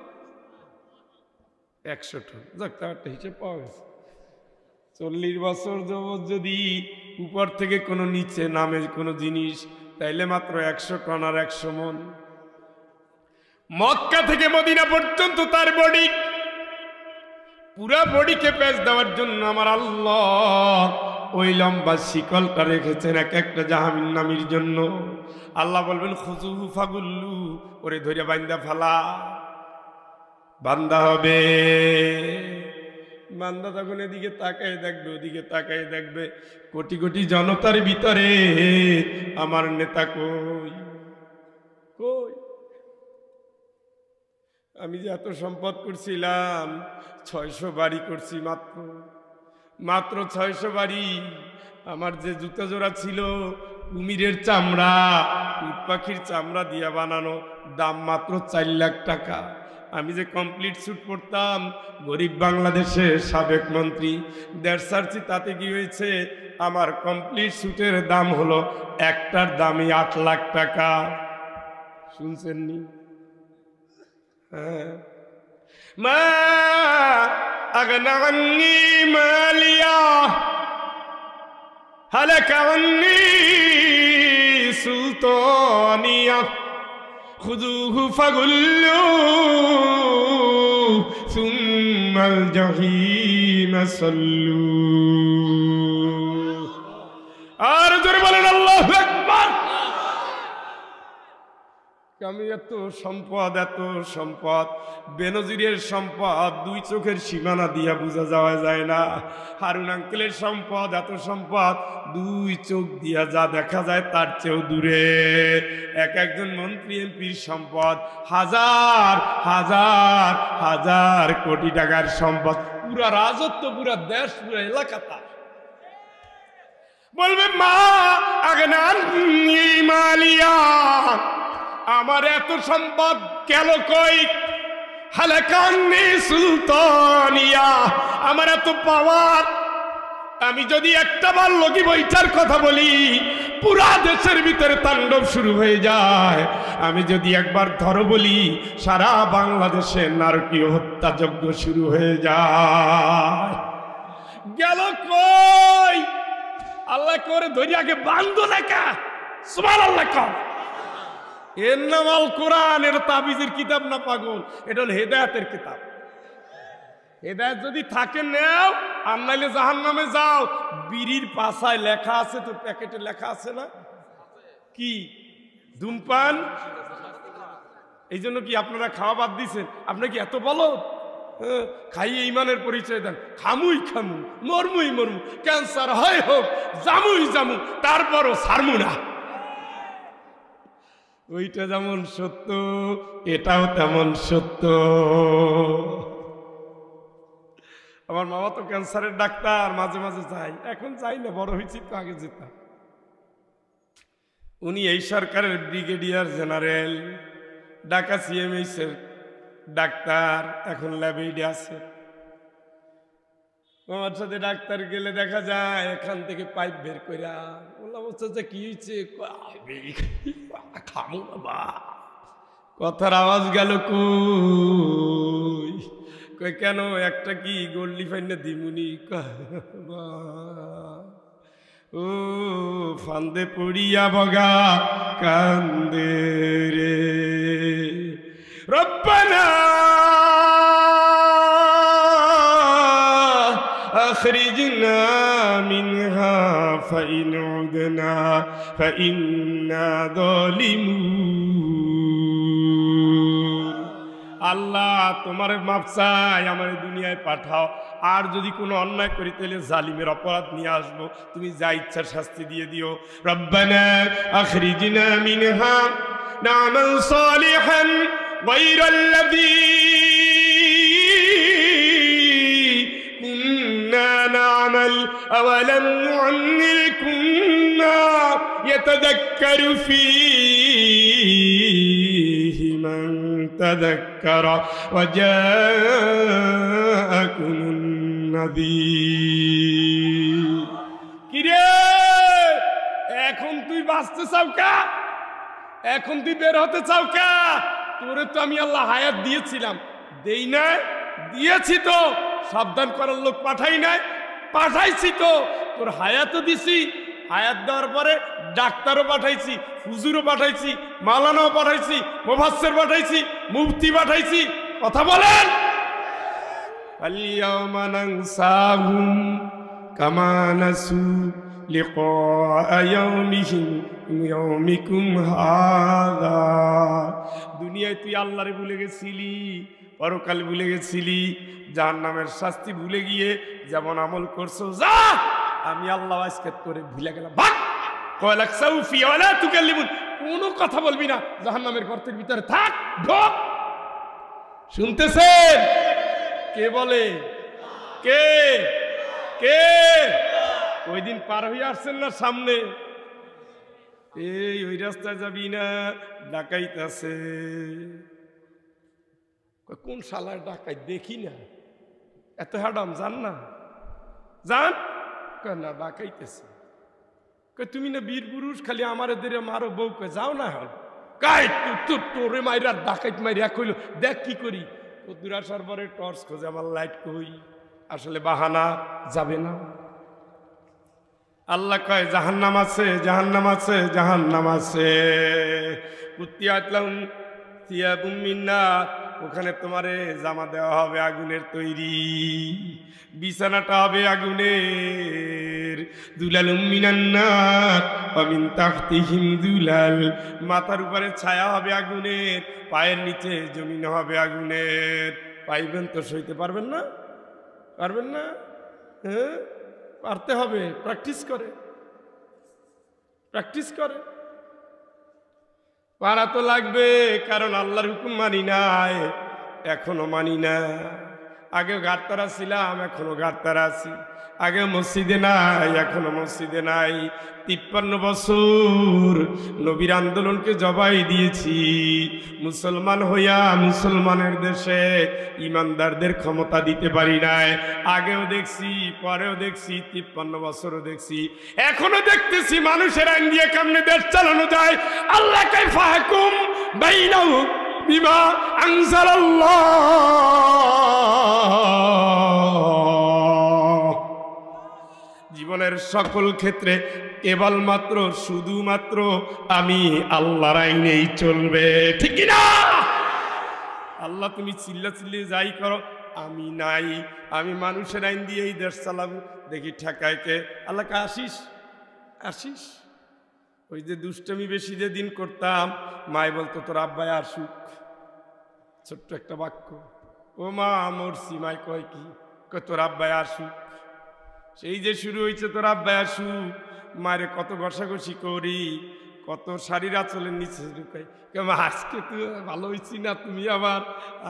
১০০ টন। যাক, তার একটা হিসেব পাওয়া গেছে। ৪০ বছর যাবত যদি উপর থেকে কোনো নিচে নামে কোনো জিনিস, তাইলে মাত্র ১০০ টন আর ১০০ মন। মক্কা থেকে মদিনা পর্যন্ত তার বডি, পুরা বডিকে প্যাচ দেওয়ার জন্য আমার আল্লাহ ওই লম্বা শিকলটা রেখেছেন এক একটা জাহান্নামীর জন্য। আল্লাহ বলবেন খুজুহু ফাগুল্লু, ওরে ধরে বান্দা ফালা। বান্দা হবে, বান্দা তখন এদিকে তাকায় দেখবে, ওদিকে তাকায় দেখবে, কোটি কোটি জনতার ভিতরে আমার নেতা কই কই? আমি যে এত সম্পদ করছিলাম, ৬০০ বাড়ি করছি, মাত্র ৬০০ বাড়ি। আমার যে জুতা জোড়া ছিল কুমিরের চামড়া, উট পাখির চামড়া দিয়ে বানানো, দাম মাত্র ৪ লাখ টাকা। আমি যে কমপ্লিট স্যুট পরতাম, গরিব বাংলাদেশের সাবেক মন্ত্রী দেড় তাতে কি হয়েছে, আমার কমপ্লিট স্যুটের দাম হলো একটার দামই ৮ লাখ টাকা। শুনছেন নি? হ্যাঁ। মা আগনা আন্নি মালিয়া হালাকা আন্নি সুলতানিয়া খুযুহু ফাগুল্লু সুম্মাল জাহিম সাল্লু। আর জোরে বলেন আল্লাহু আকবার। আমি এত সম্পদ, বেনজিরের সম্পদ ২ চোখের সীমানা দিয়া বোঝা যাওয়া যায় না। হারুন আঙ্কেলের সম্পদ, এত সম্পদ ২ চোখ দিয়া যা দেখা যায় তার চেয়েও দূরে। একজন মন্ত্রী এমপির সম্পদ হাজার হাজার হাজার কোটি টাকার সম্পদ, পুরা রাজত্ব, পুরা দেশ, পুরা এলাকা তার। বলবে মা আগনা আন্নি মালিয়া, আমার এত সম্পদ গেল কই? হালাকান্নি সুলতানিয়া, আমার এত পাওয়ার, আমি যদি একটা বার লগি বইটার কথা বলি পুরা দেশের ভিতরে তাণ্ডব শুরু হয়ে যায়। আমি যদি একবার ধরো বলি সারা বাংলাদেশে নারকীয় হত্যাযজ্ঞ শুরু হয়ে যায়। গেল কই? আল্লাহ করে ধরি আগে বান্ধ লেখা। সুবহানাল্লাহ কর। এর নাম আল কোরআন, এটা তাবিজের কিতাব না পাগল, এটা হল হেদায়েতের কিতাব। হেদায়েত যদি থাকে নেও, আর নাইলে জাহান্নামে যাও। বিড়ির পাশায় লেখা আছে তো, প্যাকেটে লেখা আছে না কি ধূমপান? এই জন্য কি আপনারা খাওয়া বাদ দিচ্ছেন? আপনার কি এত বলো? খাইয়ে ইমানের পরিচয় দেন। খামুই খামু, মরমুই মরমু, ক্যান্সার হয় হোক, জামুই জামু, তারপরও ছাড়মু না। ওইটা যেমন সত্য, এটাও তেমন সত্য। আমার মামা তো ক্যান্সারের ডাক্তার, মাঝে মাঝে যাই, এখন যাই না, বড় হয়েছি তো, আগে যেতাম। উনি এই সরকারের ব্রিগেডিয়ার জেনারেল, ঢাকা সিএমএইচের ডাক্তার, এখন ল্যাবেইডে আছে। আমার সাথে ডাক্তার গেলে দেখা যায় এখান থেকে পাইপ বের কইরা বললাম যে কি হয়েছে খামো বাবা কথার আওয়াজ গেল কই কই কেন একটা কি গোল্ডি ফাইন দিমুনি ও ফান্দে পড়িয়া বগা কান্দে রে রব্বানা أخرجنا منها فإن عدنا فإنا ظالمون আল্লাহ তোমার মাপ চাই আমার দুনিয়ায় পাঠাও আর যদি কোনো অন্যায় করি তাহলে জালিমের অপরাধ নিয়ে আসবো তুমি যা ইচ্ছা শাস্তি দিয়ে দিও রব্বানা আখরিজনা মিনহা না'মাল সালিহান গায়রাল্লাযী نعمل أولم نعمركم ما يتذكر فيه من تذكر وجاءكم النذير কিরে এখন তুই বাঁচতে চাও কা এখন তুই বের হতে চাও কা তোরে তো আমি আল্লাহ হায়াত দিয়েছিলাম দেই না দিয়েছি তো সাবধান করার লোক পাঠাই নাই পাঠাইছি তো তোর হায়াতও দিছি হায়াত দেওয়ার পরে ডাক্তারও পাঠাইছি হুজুরও পাঠাইছি মাওলানাও পাঠাইছি মুফাসসির পাঠাইছি মুফতি পাঠাইছি কথা বলেন আল-ইয়াওমা নানসাহুম কামা নাসু লিকা ইয়াউমিকুম হাযা দুনিয়ায় তুই আল্লাহরে ভুলে গেছিলি পরকাল ভুলে গেছিলি জাহান্নামের শাস্তি ভুলে গিয়ে যেমন আমল করছো যা আমি আল্লাহ আজকে তোরে ভুলে গেলাম ভাগ কয়লাক সাউফি ওয়ালা তুকাল্লিমুন কোনো কথা বলবি না জাহান্নামের গর্তের ভিতরে থাক ঢোক শুনতেছেন কে বলে কে কে ওই দিন পার হয়ে আসছেন না সামনে এই ওই রাস্তায় যাবি না ডাকাইত আছে কোন শালার ডাকাই দেখি না এত হাডাম জান না জান না ডাকাইতেছে তুমি না বীর পুরুষ খালি আমার এদের মারো বউকে যাও না হল কাই তোরে মাইরা ডাকাইত মাইরা কইল দেখ কি করি ও দূর আসার পরে টর্চ খোঁজে আমার লাইট কই আসলে বাহানা যাবে না আল্লাহ কয় জাহান্নাম আছে জাহান্নাম আছে জাহান্নাম আছে কুত্তিয়াতলাম থিয়াবুম মিন নার ওখানে তোমারে জামা দেওয়া হবে আগুনের তৈরি বিছানাটা হবে আগুনের দুলালুম মিনান নার ওয়া মিন তাহতিহিম দুলাল মাথার উপরে ছায়া হবে আগুনের পায়ের নিচে জমিন হবে আগুনের পাইবেন তো সইতে পারবেন না হ্যাঁ পারতে হবে প্র্যাকটিস করে পারা তো লাগবে কারণ আল্লাহর হুকুম মানি নাই এখনো মানি না আগে গাড়তারা ছিলাম এখনো গাড়তারা আছি আগে মসজিদে নাই এখনো মসজিদে নাই 53 বছর নবীর আন্দোলনকে জবাই দিয়েছি মুসলমান হইয়া মুসলমানের দেশে ইমানদারদের ক্ষমতা দিতে পারি নাই আগেও দেখছি পরেও দেখছি 53 বছরও দেখছি এখনো দেখতেছি মানুষের আইন দিয়ে কেমনে দেশ চালানো যায় আল্লাহ কাইফা হুকুম বাইনাহুম বিমা আনজালাল্লাহ জীবনের সকল ক্ষেত্রে কেবলমাত্র শুধুমাত্র আমি আল্লাহর আইনেই চলবে ঠিক কি না আল্লাহ তুমি চিল্লা যাই করো আমি নাই আমি মানুষের আইন দিয়েই দেশ চালাবো দেখি ঠেকায় কে আল্লাহকে আসিস ওই যে দুষ্টমি বেশি যে দিন করতাম মাই বলতো তোর আব্বাই আসুক ছোট্ট একটা বাক্য ও মা মরছি মাই কয় কি তোর আব্বাই আসুক সেই যে শুরু হয়েছে তোর আব্বাই আসুক মারে কত ঘষাঘষি করি কত শাড়ির আঁচলের নিচে ঢুকাই কেমন আজকে তুই ভালো হয়েছি না তুমি আবার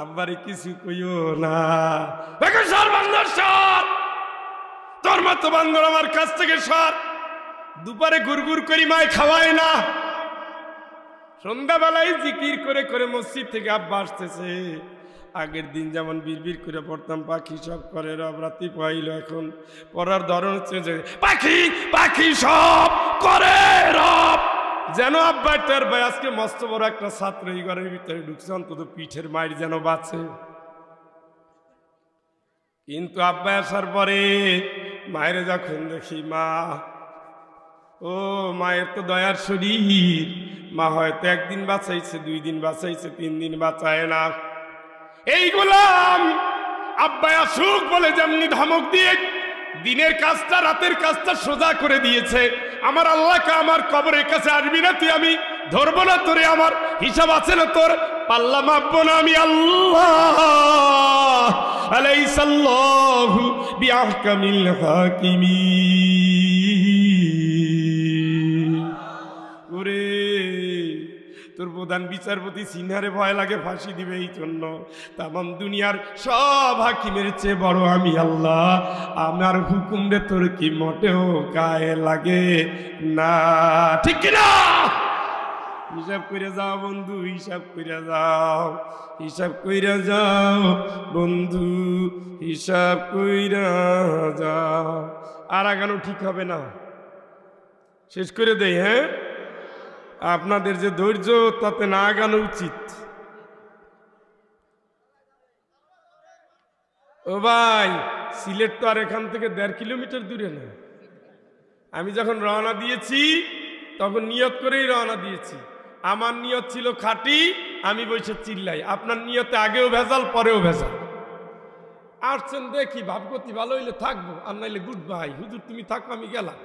আব্বারে কিছু কইও না তোর মতো বান্দর আমার কাছ থেকে সর দুপুরে গুড়গুড় করি মায় খাওয়ায় না সন্ধ্যাবেলায় জিকির করে করে মসজিদ থেকে আব্বা আসতেছে আগের দিন যেমন বিড়বিড় করে পড়তাম পাখি সব করে রব, রাতি পাইল, এখন পড়ার ধরন হচ্ছে যে পাখি পাখি সব করে রব। যেন আব্বা টের ভাই আজকে মস্ত বড় একটা ছাত্র এই ঘরের ভিতরে ঢুকছে, অন্তত পিঠের মায়ের যেন বাঁচে। কিন্তু আব্বা আসার পরে মায়ের যখন দেখি, মা ও মায়ের তো দয়ার শরীর, মা হয়তো একদিন বাঁচাইছে, 2 দিন বাঁচাইছে, 3 দিন বাঁচায় না। এই গোলাম আব্বা আসুক বলে যেমনি ধমক দিয়ে দিনের কাজটা রাতের কাজটা সোজা করে দিয়েছে, আমার আল্লাহকে আমার কবরের কাছে আসবি না তুই, আমি ধরবো না তোরে, আমার হিসাব আছে না তোর, পাল্লা মাপবো না আমি আল্লাহ। আলাইসাল্লাহু বিআহকামিল হাকিমিন। ওরে তোর প্রধান বিচারপতি সিনহারে ভয় লাগে, ফাঁসি দিবে এই জন্য। তামাম দুনিয়ার সব হাকিমের চেয়ে বড় আমি আল্লাহ, আমার হুকুম রে তোর কি মোটেও গায়ে লাগে না, ঠিক কিনা? হিসাব করে যাও বন্ধু, হিসাব করে যাও, হিসাব কইরা যাও বন্ধু, হিসাব কইরা যাও। আর আগানো ঠিক হবে না, শেষ করে দেই। হ্যাঁ, আপনাদের যে ধৈর্য তাতে না আগানো উচিত। ও ভাই, সিলেট তো আর এখান থেকে 1.5 কিলোমিটার দূরে না। আমি যখন রওনা দিয়েছি তখন নিয়ত করেই রওনা দিয়েছি। আমার নিয়ত ছিল খাঁটি, আমি বসে চিল্লাই। আপনার নিয়তে আগেও ভেজাল, পরেও ভেজাল। আসছেন দেখি, ভাবগতি ভালো হইলে থাকবো, আর নাইলে গুড বাই, হুজুর তুমি থাকো আমি গেলাম।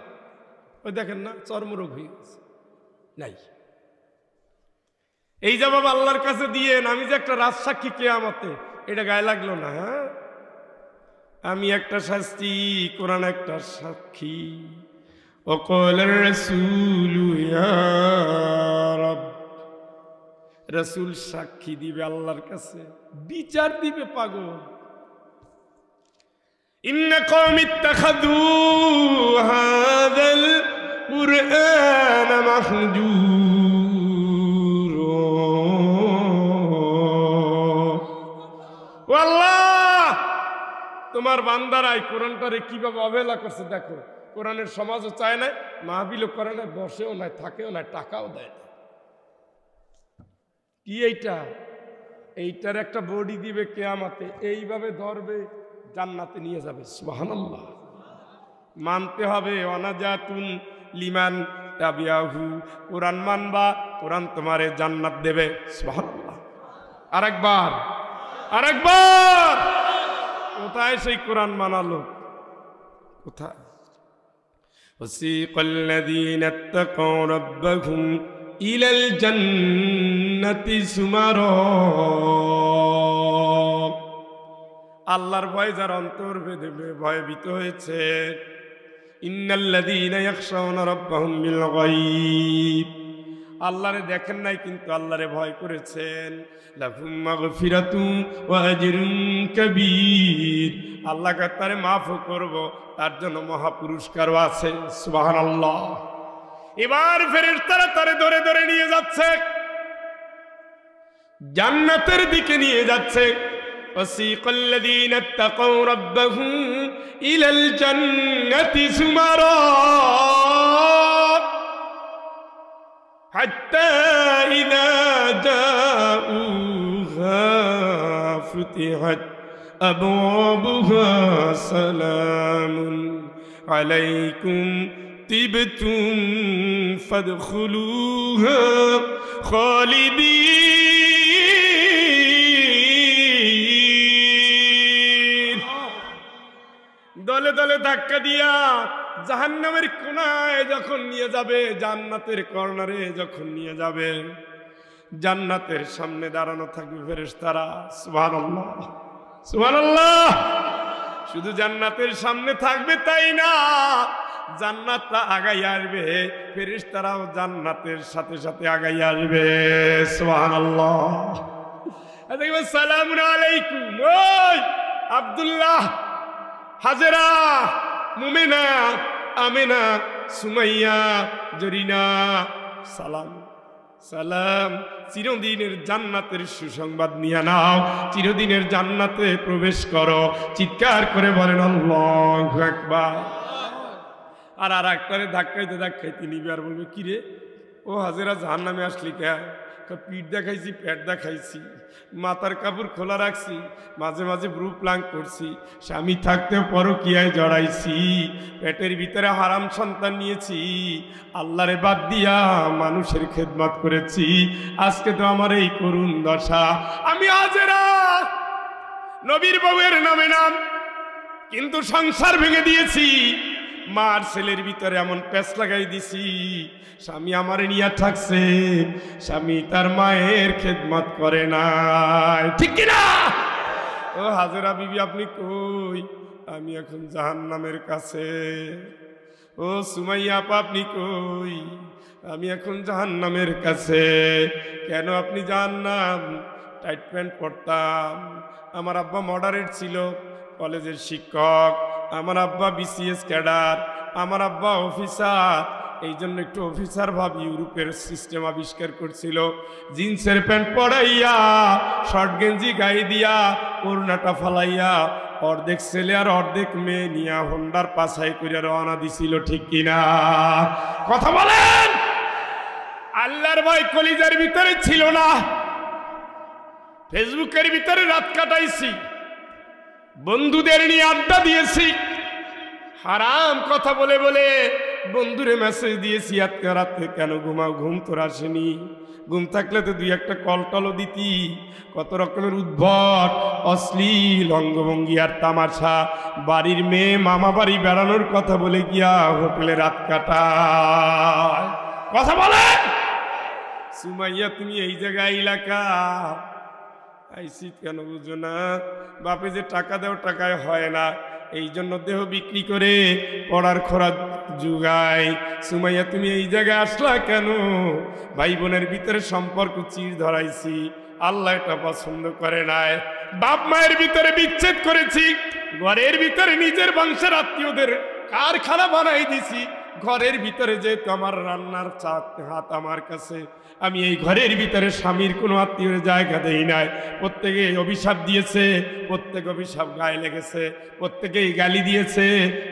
ওই দেখেন না, চর্মরোগ হয়ে গেছে নাই। এই জবাব আল্লাহর কাছে দিয়ে আমি যে একটা রাজসাক্ষী কিয়ামতে, এটা গায়ে লাগলো না? হ্যাঁ, আমি একটা শাস্তি, কোরআন একটা সাক্ষী। ওয়াকালার রাসূলু ইয়া রাব, রাসূল সাক্ষী দিবে আল্লাহর কাছে, বিচার দিবে। পাগল, ইন্না কওমি ইত্তাখাযু হাযাল কুরআন মাহজুরা। ও আল্লাহ, তোমার বান্দারাই কোরআনটারে কিভাবে অবহেলা করছে দেখো। কোরআনের সমাজও চায় না, মাহফিলও করে না, বসেও নাই, থাকেও না, টাকাও দেয় না। কি এইটা? এইটার একটা বডি দিবে কিয়ামতে, এইভাবে ধরবে, জান্নাতে নিয়ে যাবে। সুবহানাল্লাহ। মানতে হবে, অনাজাতুন লিমান তাবিয়াহু, কোরআন মানবা, কোরআন তোমারে জান্নাত দেবে। সুবহানাল্লাহ। আরেকবার, আরেকবার। কোথায় সেই কোরআন মানালো? কোথায়? ওয়াসিকাল্লাযীনা ইত্তাকাউ রাব্বাহুম ইলাল জান্নাতি সুমারা। আল্লাহর ভয় যার অন্তর ভেদে ভয়ভীত হয়েছে, ইন্নাল্লাযীনা ইয়াখশাউনা রাব্বাহুম বিল গায়ব, আল্লাহরে দেখেন নাই কিন্তু আল্লাহরে ভয় করেছেন, লাহুম মাগফিরাতুন ওয়া আজরুন কাবীর, আল্লাহকে তারে মাফও করব, তার জন্য মহা পুরস্কারও আছে। সুবহানাল্লাহ। এবার ফেরেশতারা তারে ধরে ধরে নিয়ে যাচ্ছে, জান্নাতের দিকে নিয়ে যাচ্ছে। ওয়াসিকাল্লাযীনা ইত্তাকাউ রাব্বাহুম ইলাল জান্নাতি সুমারা হাত্তা ইযা জাউহা ফুতিহাত আবওয়াবুহা সালামুন আলাইকুম তিবতুম ফাদখুলুহা খালিদিন। দলে দলে ধাক্কা দিয়া জাহান্নামের কোনায় যখন নিয়ে যাবে, জান্নাতের কর্নারে যখন নিয়ে যাবে, জান্নাতের সামনে দাঁড়ানো থাকবে ফেরেশতারা। সুবহানাল্লাহ, সুবহানাল্লাহ। শুধু জান্নাতের সামনে থাকবে তাই না, জান্নাতটা আগাই আসবে, ফেরেশতারাও জান্নাতের সাথে সাথে আগাই আসবে। সুবহানাল্লাহ। দেখবে সালামুন আলাইকুম, ওই আব্দুল্লাহ, হাজেরা, মুমিনা, আমিনা, সুমাইয়া, জরিনা, সালাম সালাম, চিরদিনের জান্নাতের সুসংবাদ নিয়ে নাও, চিরদিনের জান্নাতে প্রবেশ করো। চিৎকার করে বলেন আল্লাহু আকবার। আর একটারে ধাক্কাইতে ধাক্কাইতে নিবে আর বলবে কিরে ও হাজেরা জাহান্নামে আসলি কে? পিঠ দেখাইছি, পেট দেখাইছি, মাথার কাপড় খোলা রাখছি, মাঝে মাঝে ব্রু প্লাং করছি, স্বামী থাকতেও পরকীয়ায় জড়াইছি, পেটের ভিতরে হারাম সন্তান নিয়েছি, আল্লাহরে বাদ দিয়া মানুষের খেদমত করেছি, আজকে তো আমার এই করুণ দশা। আমি হাজেরা নবীর বউয়ের নামে নাম, কিন্তু সংসার ভেঙে দিয়েছি, মার ছেলের ভিতরে এমন প্যাঁচ লাগাই দিছি, স্বামী আমার নিয়া থাকছে, স্বামী তার মায়ের খেদমত করে নাই, ঠিক কিনা? ও হাজেরা বিবি আপনি কই? আমি এখন জাহান্নামের কাছে। ও সুমাইয়া আপা আপনি কই? আমি এখন জাহান্নামের কাছে। কেন আপনি জাহান্নাম? টাইট প্যান্ট পরতাম, আমার আব্বা মডারেট ছিল, কলেজের শিক্ষক, আমার আব্বা বিসিএস ক্যাডার, আমার আব্বা অফিসার, এই জন্য একটু অফিসার ভাব ইউরোপের সিস্টেম আবিষ্কার করছিল। জিন্সের প্যান্ট পরাইয়া, শর্ট গেঞ্জি গায়ে দিয়া, ওড়নাটা ফালাইয়া, অর্ধেক ছেলে আর অর্ধেক মেয়ে নিয়া হোন্ডার পাছাই করে রওনা দিছিল, ঠিক কিনা? কথা বলেন। আল্লাহর ভয় কলিজার ভিতরে ছিল না, ফেসবুকের ভিতরে রাত কাটাইছি, বন্ধুদের নিয়ে আড্ডা দিয়েছি, হারাম কথা বলে বলে বন্ধুরে মেসেজ দিয়েছি আজকে রাতে কেন ঘুমাও, ঘুম তোর আসেনি, ঘুম থাকলে তো দুই একটা কল টলও দিতি। কত রকমের উদ্ভট অশ্লীল অঙ্গভঙ্গি আর তামাশা, বাড়ির মেয়ে মামা বাড়ি বেড়ানোর কথা বলে গিয়া হোটেলে রাত কাটায়। কথা বলে সুমাইয়া তুমি এই জায়গায় এলাকা আইসি কেন বুঝো না? বাপে যে টাকা দেও টাকায় হয় না, এই জন্য দেহ বিক্রি করে পড়ার খরচ জুগায়। সুমাইয়া তুমি এই জায়গায় আসলা কেন? ভাই বোনের ভিতরে সম্পর্ক চির ধরাইছি, আল্লাহ এটা পছন্দ করে নাই। বাপ মায়ের ভিতরে বিচ্ছেদ করেছি, ঘরের ভিতরে নিজের বংশের আত্মীয়দের কারখানা বানাই দিছি, ঘরের ভিতরে যেহেতু আমার রান্নার হাত আমার কাছে, আমি এই ঘরের ভিতরে স্বামীর কোনো আত্মীয়ের জায়গা দেই নাই। প্রত্যেকে অভিশাপ দিয়েছে, প্রত্যেক অভিশাপ গায়ে লেগেছে, প্রত্যেকেই গালি দিয়েছে,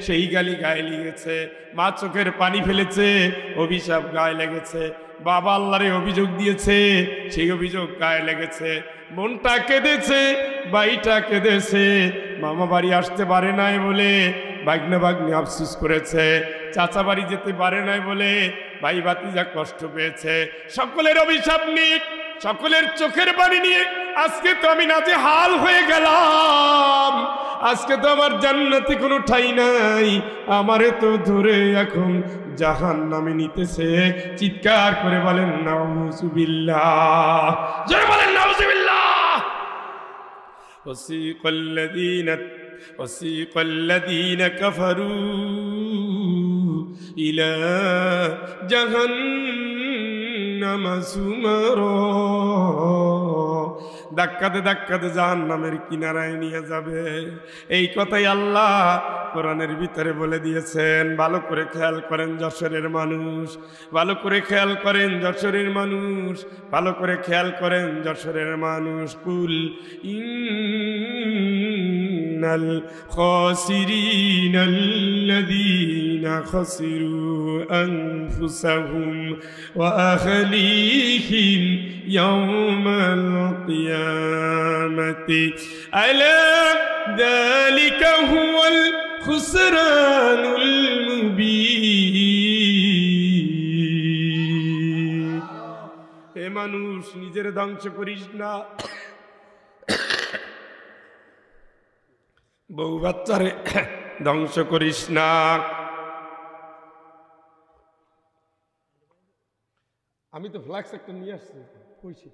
সেই গালি গায়ে লেগেছে, মা চোখের পানি ফেলেছে, অভিশাপ গায়ে লেগেছে, বাবা আল্লাহরে অভিযোগ দিয়েছে, সেই অভিযোগ গায়ে লেগেছে, মনটা কেঁদেছে, বাড়িটা কেঁদেছে, মামা বাড়ি আসতে পারে নাই বলে ভাগ্নে ভাগ্নে আফসোস করেছে, চাচা বাড়ি যেতে পারে নাই বলে ভাই ভাতিজা কষ্ট পেয়েছে। সকলের অভিশাপ নিয়ে, সকলের চোখের পানি নিয়ে আজকে তো আমি নাজেহাল হয়ে গেলাম। আজকে তো আমার জান্নাতে কোনো ঠাই নাই, আমারে তো ধরে এখন জাহান্নামে নিতেছে। চিৎকার করে বলেন নাউযুবিল্লাহ, জোরে বলেন নাউযুবিল্লাহ। وسيق الذين كفروا إلى جهنم زمرا, ধাক্কাতে ধাক্কাতে জাহান্নামের কিনারায় নিয়ে যাবে। এই কথাই আল্লাহ কোরআনের ভিতরে বলে দিয়েছেন। ভালো করে খেয়াল করেন যশোরের মানুষ, ভালো করে খেয়াল করেন যশোরের মানুষ, ভালো করে খেয়াল করেন যশোরের মানুষ। কুল ইন্নাল খাসিরিনাল্লাযীনা খাসিরু আনফুসাহুম ওয়া আহলিহিম ইয়াওমাল কিয়ামাতি আলা যালিকা হুয়াল খুসরানুল মুবিন। হে মানুষ, নিজের ধ্বংস করিস না, বউ বাচ্চারে ধ্বংস করিস না। আমি তো ফ্ল্যাক্স একটা নিয়ে আসছি, কইছি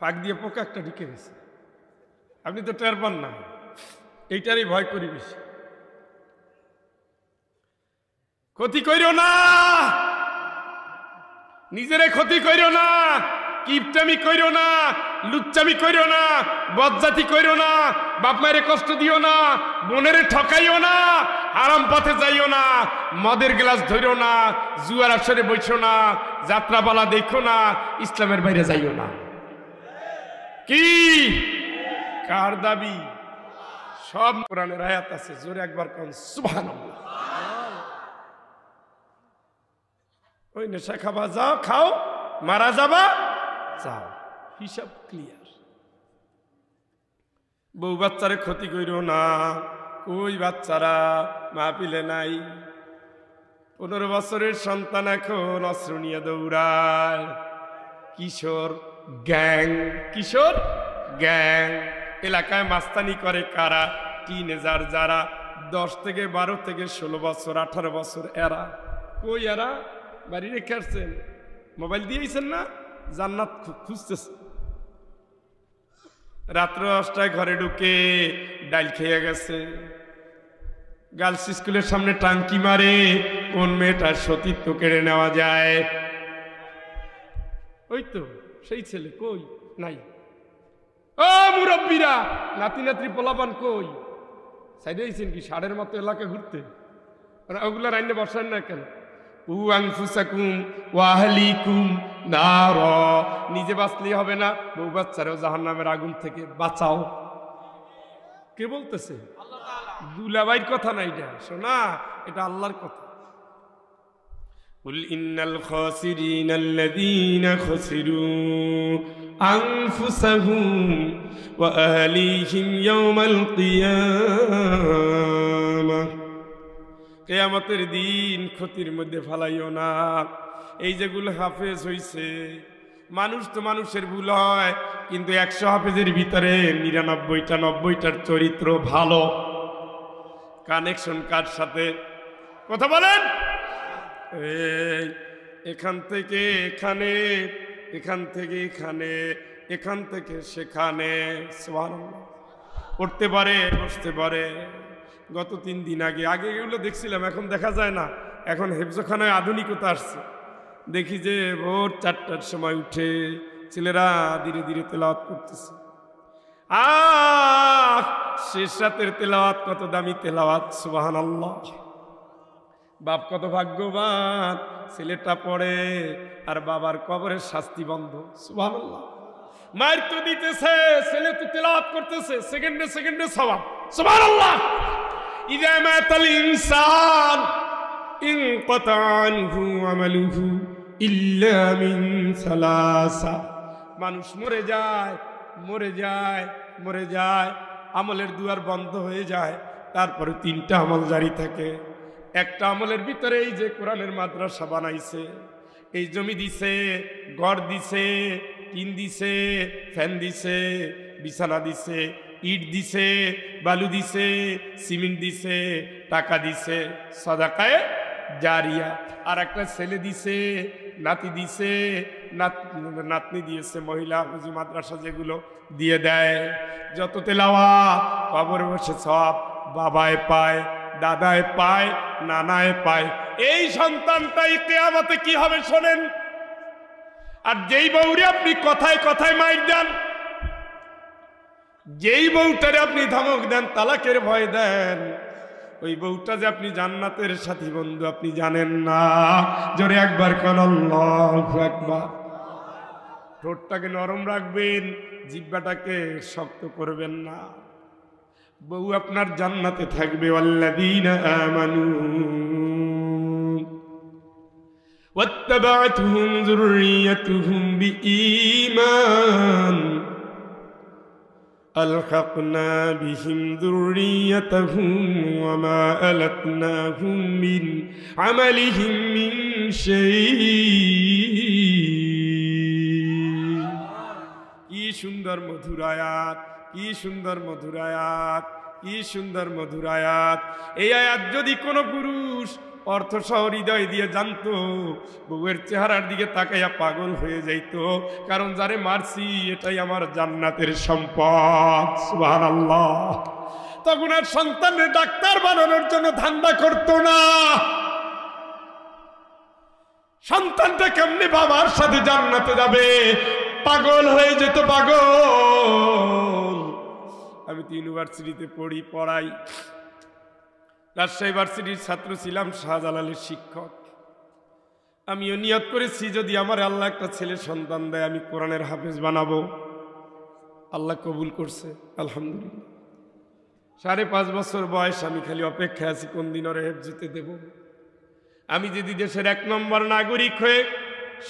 ফাঁক দিয়ে পোকা একটা ঢুকে গেছে, আপনি তো টের পান না, এইটারই ভয় করি বেশি। ক্ষতি কইরো না, নিজেরে ক্ষতি কইরো না, কিপটামি কইরো না, লুচ্চামি কইরো না, বজ্জাতি কইরো না, বাপ মায়ের কষ্ট দিও না, বোনেরে ঠকাইও না, হারাম পথে যাইও না, মদের গ্লাস ধরো না, জুয়ার আসরে বইছো না, যাত্রাপালা দেখো না, ইসলামের বাইরে যাইও না। কি কার দাবি? সব কোরআনের আয়াত আছে, জোরে একবার কোন সুবহানাল্লাহ। ওই নেশা খাবা যাও, খাও, মারা যাবা যাও, হিসাব ক্লিয়ার। বউ বাচ্চারে ক্ষতি কইরো না। ওই বাচ্চারা মাহফিলে নাই, 15 বছরের সন্তান এখন অস্ত্র নিয়ে দৌড়ায়। কিশোর গ্যাং, কিশোর গ্যাং। এলাকায় মাস্তানি করে কারা? টিনেজার যারা 10 থেকে 12 থেকে 16 বছর 18 বছর। এরা কই? এরা বাড়ি রেখে আসছেন, মোবাইল দিয়েছেন না, জান্নাত খুঁজতেছে। রাত্র 10টায় ঘরে ঢুকে ডাইল খেয়ে গেছে। গার্লস স্কুলের সামনে টাঙ্কি মারে কোন মেয়েটার সতীত্ব কেড়ে নেওয়া যায়। ওই তো সেই ছেলে, কই নাই? ও মুরব্বীরা, নাতি নাতি পোলাপান কই? সাইডে আইছেন কি ষাঁড়ের মতো এলাকা ঘুরতে? ওগুলো রাইনে বসান না কেন? নিজে বাঁচলেই হবে না, বউ বাচ্চারাও জাহান্নামের আগুন থেকে বাঁচাও। কে বলতেছে? দুলাভাইর কথা না এটা, শোনা, এটা আল্লাহর কথা। কুল ইন্নাল খাসিরিনা আল্লাযীনা খাসিরু আনফুসাহুম ওয়া আহলিহিম ইয়াওমাল কিয়ামাহ। কিয়ামতের দিন ক্ষতির মধ্যে ফালাইও না। এই যেগুলো হাফেজ হইছে, মানুষ তো মানুষের ভুল হয়, কিন্তু 100 হাফেজের ভিতরে 99টা 90টার চরিত্র ভালো। কানেকশন কার সাথে? কথা বলেন। এখান থেকে এখানে, এখান থেকে এখানে, এখান থেকে সেখানে, সুবহানাল্লাহ। পড়তে পারে, বসতে পারে। গত 3 দিন আগে এগুলো দেখছিলাম, এখন দেখা যায় না। এখন হেফজখানায় আধুনিকতা আসছে। দেখি যে ভোর 4টার সময় উঠে ছেলেরা ধীরে ধীরে তেলাওয়াত করতেছে। শেষ রাতের তেলাওয়াত কত দামি তেলাওয়াত, সুবহানাল্লাহ। বাপ কত ভাগ্যবান, ছেলেটা পড়ে আর বাবার কবরের শাস্তি বন্ধ, সুবহানাল্লাহ। মায়ের তো দিতেছে, ছেলে তো তেলাওয়াত করতেছে, সেকেন্ডে সেকেন্ডে সওয়াব, সুবহানাল্লাহ। ইযা মাতাল ইনসান ইনকাতা আনহু আমালুহু ইল্লা মিন সালাসা। মানুষ মরে যায়, মরে যায়, মরে যায়, আমলের দুয়ার বন্ধ হয়ে যায়, তারপরে 3টা আমল জারি থাকে। একটা আমলের ভিতরে এই যে কোরআনের মাদ্রাসা বানাইছে, এই জমি দিছে, ঘর দিছে, টিন দিছে, ফ্যান দিছে, বিছানা দিছে, ইট দিছে, বালু দিছে, সিমেন্ট দিছে, টাকা দিছে, সাদাকায়ে জারিয়া। আর একটা ছেলে দিছে, নাতি দিছে, নাতনি দিয়েছে, মহিলা হুজুর মাদ্রাসা যেগুলো দিয়ে দেয়। যত তেলাওয়াত কবর বসে সব বাবায় পায়, দাদায় পায়, নানায় পায়। এই সন্তানটাই কিয়ামতে কি হবে শোনেন। আর যেই বউরে আপনি কথায় কথায় মাইর দেন, যেই বউটারে আপনি ধমক দেন, তালাকের ভয় দেন, ওই বউটা যে আপনি জান্নাতের সাথী বন্ধু আপনি জানেন না। জোরে একবার কোন আল্লাহু আকবার। ঠোঁটটাকে নরম রাখবেন, জিহ্বাটাকে শক্ত করবেন না। বউ আপনার জান্নাতে থাকবে। ওয়াল্লাযীনা আমানু ওয়াত্তাবা'তুহুম যুররিয়াতুহুম বিঈমান আলহাকনা বিহিম যুররিয়াতাহুম ওয়া মা আলাতনাহুম মিন আমালিহিম মিন শাই। কি সুন্দর মধুর আয়াত, কি সুন্দর মধুর আয়াত, কি সুন্দর মধুর আয়াত। এই আয়াত যদি কোনো পুরুষ অর্থ সহ হৃদয় দিয়ে জানতো, বউয়ের চেহারার দিকে তাকাইয়া পাগল হয়ে যাইতো। কারণ যারে মারছি এটাই আমার জান্নাতের সম্পদ, সুবহানাল্লাহ। তখন আর সন্তানের ডাক্তার বানানোর জন্য ধান্দা করতো না। সন্তানটা কেমনে বাবার সাথে জান্নাতে যাবে, পাগল হয়ে যেত, পাগল। আমি তো ইউনিভার্সিটিতে পড়াই। রাজশাহী ভার্সিটির ছাত্র ছিলাম, শাহজালালের শিক্ষক। আমিও নিয়ত করেছি যদি আমার আল্লাহ একটা ছেলে সন্তান দেয় আমি কোরআনের হাফেজ বানাবো। আল্লাহ কবুল করছে আলহামদুলিল্লাহ। 5.5 বছর বয়স, আমি খালি অপেক্ষায় আছি কোন দিন ওরে হেফজতে দেব। আমি যদি দেশের 1 নম্বর নাগরিক হয়ে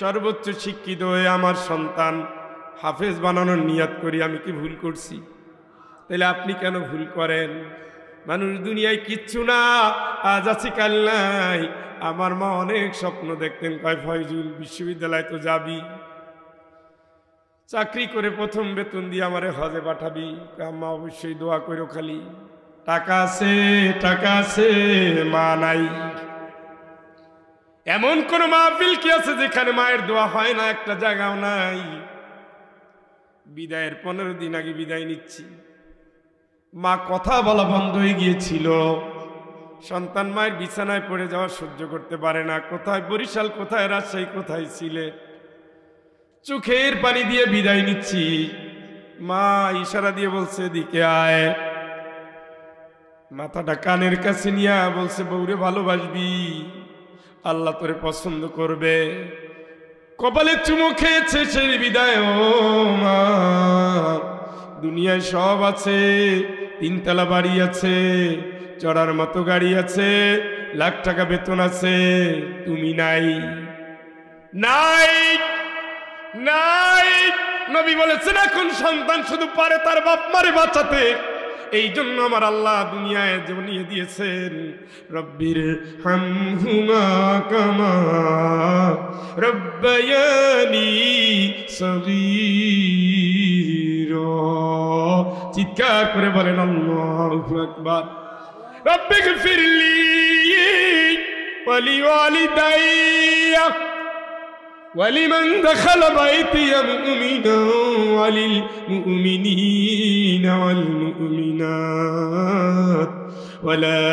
সর্বোচ্চ শিক্ষিত হয়ে আমার সন্তান হাফেজ বানানোর নিয়ত করি, আমি কি ভুল করছি? তাহলে আপনি কেন ভুল করেন? মানুষ দুনিয়ায় কিচ্ছু না, আজ আছি কাল নাই। আমার মা অনেক স্বপ্ন দেখতেন, কয় ফয়জুল বিশ্ববিদ্যালয় তো যাবি, চাকরি করে প্রথম বেতন দিয়ে আমারে হজে পাঠাবি। আম্মা অবশ্যই দোয়া করো, খালি টাকা আছে টাকা আছে, মা নাই। এমন কোন মাহফিল কি আছে যেখানে মায়ের দোয়া হয় না? একটা জায়গাও নাই। বিদায়ের 15 দিন আগে বিদায় নিচ্ছি, মা কথা বলা বন্ধ হয়ে গিয়েছিল। সন্তান মায়ের বিছানায় পড়ে যাওয়া সহ্য করতে পারে না। কোথায় বরিশাল, কোথায় রাজশাহী, কোথায় সিলেট, চোখের পানি দিয়ে বিদায় নিচ্ছি। মা ইশারা দিয়ে বলছে এদিকে আয়। মাথাটা কানের কাছে নিয়ে বলছে বউরে ভালোবাসবি, আল্লাহ তোরে পছন্দ করবে। কপালে চুমো খেয়েছে সেই বিদায়। ও মা, দুনিয়ায় সব আছে, 3 তলা বাড়ি আছে, চড়ার মতো গাড়ি আছে, লাখ টাকা বেতন আছে, তুমি নাই নাই নাই। নবী বলেছেন এখন সন্তান শুধু পারে তার বাপ মারে বাঁচাতে। এই জন্য আমার আল্লাহ দুনিয়ায় জমিয়ে দিয়েছেন রব্বির হামহুমা কামা রব্বায়ানি সগীরা। চিৎকার করে বলেন আল্লাহু আকবার। রব্বিগফিরলি ওয়ালিওয়ালিদাইয়া ولمن دخل بيتي مؤمنا وللمؤمنين والمؤمنات ولا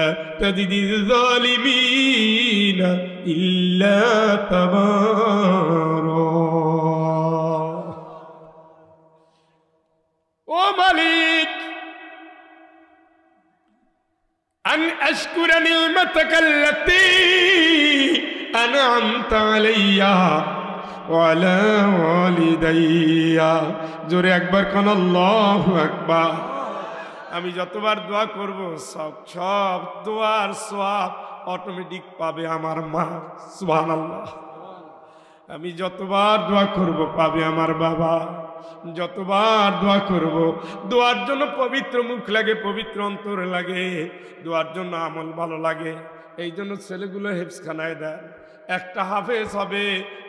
تزد الظالمين إلا تبارا. ও মালিক, أن أشكر نعمتك التي أنعمت علي ওয়ালা ওয়ালিদাইয়া। জোরে একবার কোন আল্লাহু আকবার। আমি যতবার দোয়া করব সব দোয়ার সওয়াব অটোমেটিক পাবে আমার মা। সুবহানাল্লাহ। আমি যতবার দোয়া করব পাবে আমার বাবা। যতবার দোয়া করব, দোয়ার জন্য পবিত্র মুখ লাগে, পবিত্র অন্তর লাগে, দোয়ার জন্য আমল ভালো লাগে। এই জন্য ছেলেগুলো হেফজখানায় দেয়। একটা হাফেজ হবে,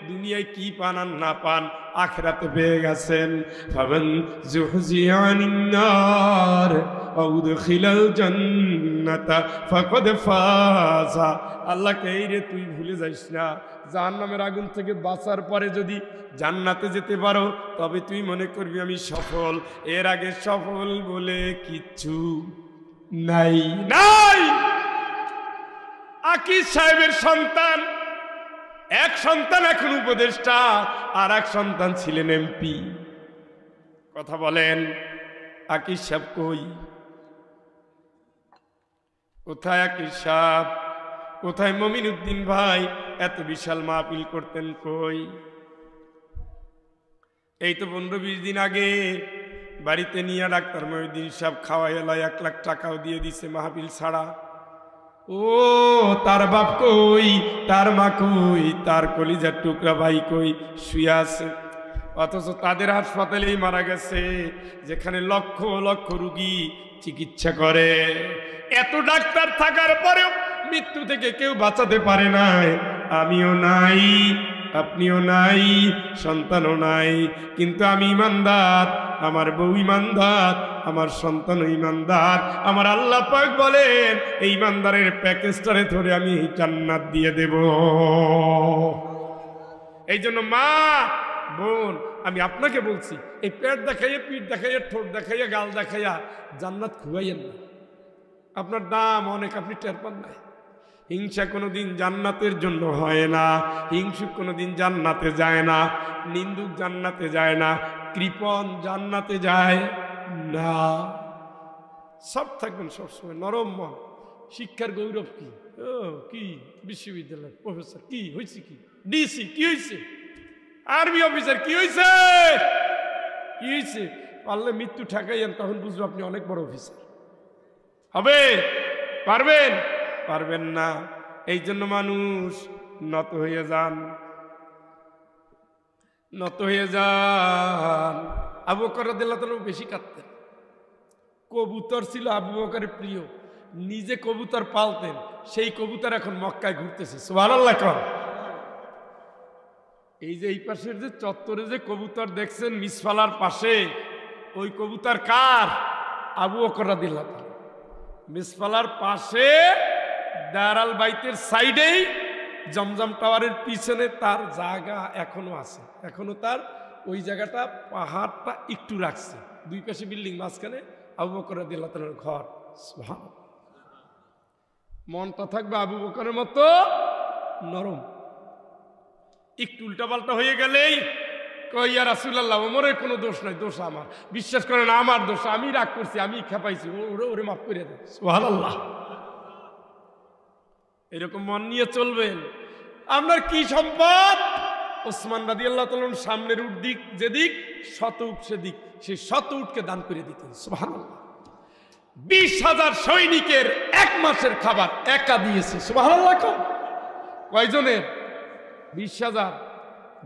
দুনিয়ায় কি পান আর না পান আখিরাতে পেয়ে গেছেন। ফামান যুহজিয়া আনিন নার ওয়া উদখিলাল জান্নাতা ফাকাদ ফাজা। আল্লাহকে এই রে তুই ভুলে যাইস না, জাহান্নামের আগুন থেকে বাঁচার পরে যদি জান্নাতে যেতে পারো তবে তুই মনে করবি আমি সফল। এর আগে সফল বলে কিচ্ছু নাই নাই। আকিজ সাহেবের সন্তান, এক সন্তান এখন উপদেষ্টা, আর এক সন্তান ছিলেন এমপি। কথা বলেন, আকিজ সাহেব কই? কোথায় আকিজ সাহেব? কোথায় মমিন উদ্দিন ভাই? এত বিশাল মাহফিল করতেন কই? এই তো 15-20 দিন আগে বাড়িতে নিয়ে ডাক্তার মহিউদ্দিন সাহেব খাওয়াই এলো, 1 লাখ টাকাও দিয়ে দিছে মাহফিল ছাড়া। ও তার বাপ কই, তার মা কই, তার কলিজার টুকরা ভাই কই? শুয়ে আছে। অথচ তাদের হাসপাতালেই মারা গেছে, যেখানে লক্ষ লক্ষ রুগী চিকিৎসা করে। এত ডাক্তার থাকার পরেও মৃত্যু থেকে কেউ বাঁচাতে পারে নাই। আমিও নাই, আপনিও নাই, সন্তানও নাই, কিন্তু আমি ইমানদার, আমার বউ ইমানদার, আমার সন্তান ইমানদার। আমার আল্লাহ পাক বলেন এই ইমানদারের প্যাকেজটারে ধরে আমি জান্নাত দিয়ে দেব। এই জন্য মা বোন আমি আপনাকে বলছি, এই পেট দেখাইয়া, পিঠ দেখাইয়া, ঠোঁট দেখাইয়া, গাল দেখাইয়া জান্নাত খুয়াইয়েন না। আপনার দাম অনেক, আপনি টের পান নাই। হিংসা কোনোদিন জান্নাতের জন্য হয় না, হিংসুক কোনোদিন জান্নাতে যায় না, নিন্দুক জান্নাতে যায় না, কৃপণ জান্নাতে যায় না। সব থাকবেন সবসময় নরম মন, শিক্ষার গৌরব কি? ও কি বিশ্ববিদ্যালয়ের প্রফেসর, কি হয়েছে, কি ডিসি কি হয়েছে, আর্মি অফিসার কি হয়েছে, কি হয়েছে? পারলে মৃত্যু ঠেকাইয়েন, তখন বুঝবো আপনি অনেক বড় অফিসার হবে। পারবেন? পারবেন না। এই জন্য মানুষ নত হয়ে যান, নত হয়ে যান। আবু বকর রাদিয়াল্লাহু তাআলা বেশি কাঁদতেন। কবুতর ছিল আবু বকরের প্রিয়, নিজে কবুতর পালতেন, সেই কবুতর এখন মক্কায় ঘুরতেছে। সুবহানাল্লাহ। এই যে এই পাশের যে চত্বরে যে কবুতর দেখছেন মিসফালার পাশে, ওই কবুতর কার? আবু বকর রাদিয়াল্লাহু তাআলা। মিসফালার পাশে দারাল বাইতের সাইডেই জমজম টাওয়ারের পিছনে তার জায়গা এখনো আছে, এখনো তার ওই জায়গাটা পাহাড়টা একটু রাখছে, দুই পাশে বিল্ডিং, মাঝখানে আবু বকর রাদিয়াল্লাহু তাআলার ঘর। সুবহানাল্লাহ। মনটা থাকবে আবু বকরের মতো নরম। একটু উল্টাপাল্টা হয়ে গেলেই কই ইয়া রাসূলুল্লাহ, ওমরের কোনো দোষ নাই, দোষ আমার, বিশ্বাস করেন আমার দোষ, আমি রাগ করছি, আমি খেপাইছি, ওরে ওরে মাফ করে দেন। সুবহানাল্লাহ। এরকম মন নিয়ে চলবেন। আপনার কি সম্পদ? ওসমান রাদিয়াল্লাহু তাআলা সামনের উট দিক যেদিক, শত উট সেদিক, সেই শত উটকে দান করে দিতেন। সুবহানাল্লাহ। 20,000 সৈনিকের 1 মাসের খাবার একা দিয়েছে। সুবহানাল্লাহ। কয়জনের? 20,000,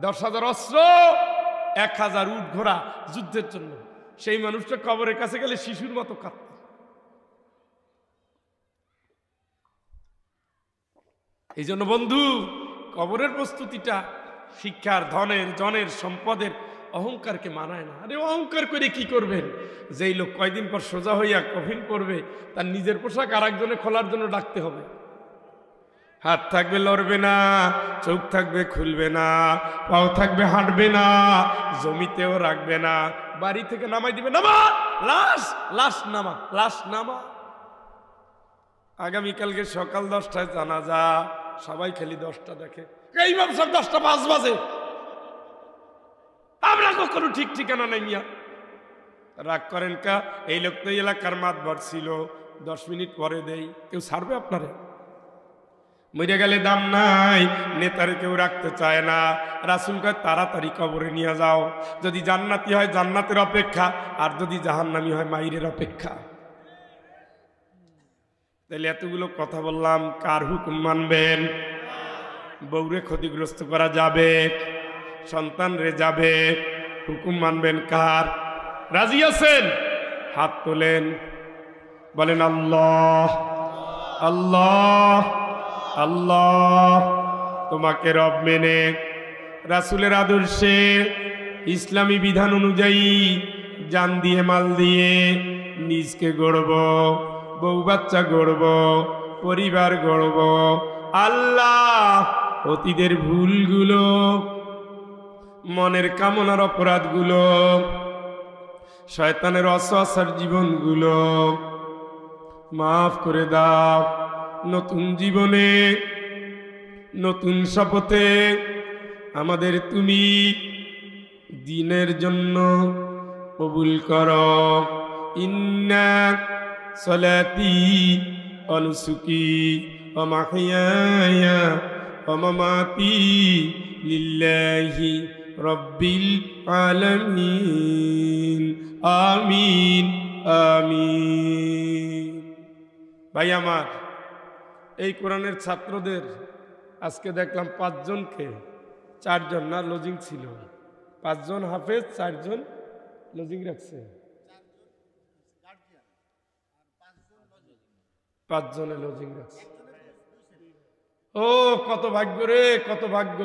10,000 অস্ত্র, 1,000 উট ঘোড়া যুদ্ধের জন্য। সেই মানুষটা কবরের কাছে গেলে শিশুর মতো কাঁদত। এই জন্য বন্ধু, কবরের প্রস্তুতিটা শিক্ষার, ধনের, জনের, সম্পদের, অহংকারকে মানায় না। আরে অহংকার করে কি করবেন? যেই লোক কয়দিন পর সোজা হইয়া কফিন পরবে, তার নিজের পোশাক আর একজনে খোলার জন্য ডাকতে হবে। হাত থাকবে লড়বে না, চোখ থাকবে খুলবে না, পাও থাকবে হাঁটবে না, জমিতেও রাখবে না, বাড়ি থেকে নামাই দিবে, নামা লাশ, লাশ নামা, লাশ নামা। আগামীকালকে সকাল 10টায় জানাজা, সবাই খালি 10টা দেখে, এই ইমাম সাহেব 10টা 5 বাজে, আমরা কখনো ঠিক ঠিকানা নাই মিয়া। রাগ করেন কা? এই লোক তো এলাকার মাতবর ছিল, 10 মিনিট পরে দেই, কেউ ছাড়বে আপনারে? মরে গেলে দাম নাই, নেতারে কেউ রাখতে চায় না। রাসূল কয় তাড়াতাড়ি কবরে নিয়ে যাও, যদি জান্নাতি হয় জান্নাতের অপেক্ষা, আর যদি জাহান্নামী হয় মাইরের অপেক্ষা। তাহলে এতগুলো কথা বললাম, কার হুকুম মানবেন? বউরে ক্ষতিগ্রস্ত করা যাবে, সন্তান রে যাবে, হুকুম মানবেন কার? রাজি আছেন? হাত তোলেন, বলেন আল্লাহ আল্লাহ আল্লাহ। তোমাকে রব মেনে, রাসূলের আদর্শে, ইসলামী বিধান অনুযায়ী জান দিয়ে মাল দিয়ে নিজকে গড়ব, বউ বাচ্চা গড়ব, পরিবার গড়ব। আল্লাহ অতীতের ভুলগুলো, মনের কামনার অপরাধগুলো, শয়তানের অসহার জীবনগুলো মাফ করে দাও। নতুন জীবনে, নতুন শপথে আমাদের তুমি দ্বীনের জন্য কবুল করো। ইন্না সলাতি ওয়া নুসুকি ওয়া মাহইয়ায়া ওয়া মামাতি লিল্লাহি রাব্বিল আলামিন। আমিন আমিন। ভাই আমার, এই কোরআনের ছাত্রদের আজকে দেখলাম 5 জনকে, 4 জন না লজিং ছিল, 5 জন হাফেজ, 4 জন লজিং রাখছে, 5 জনে লজিং রাখছে। ও কত ভাগ্য রে, কত ভাগ্য।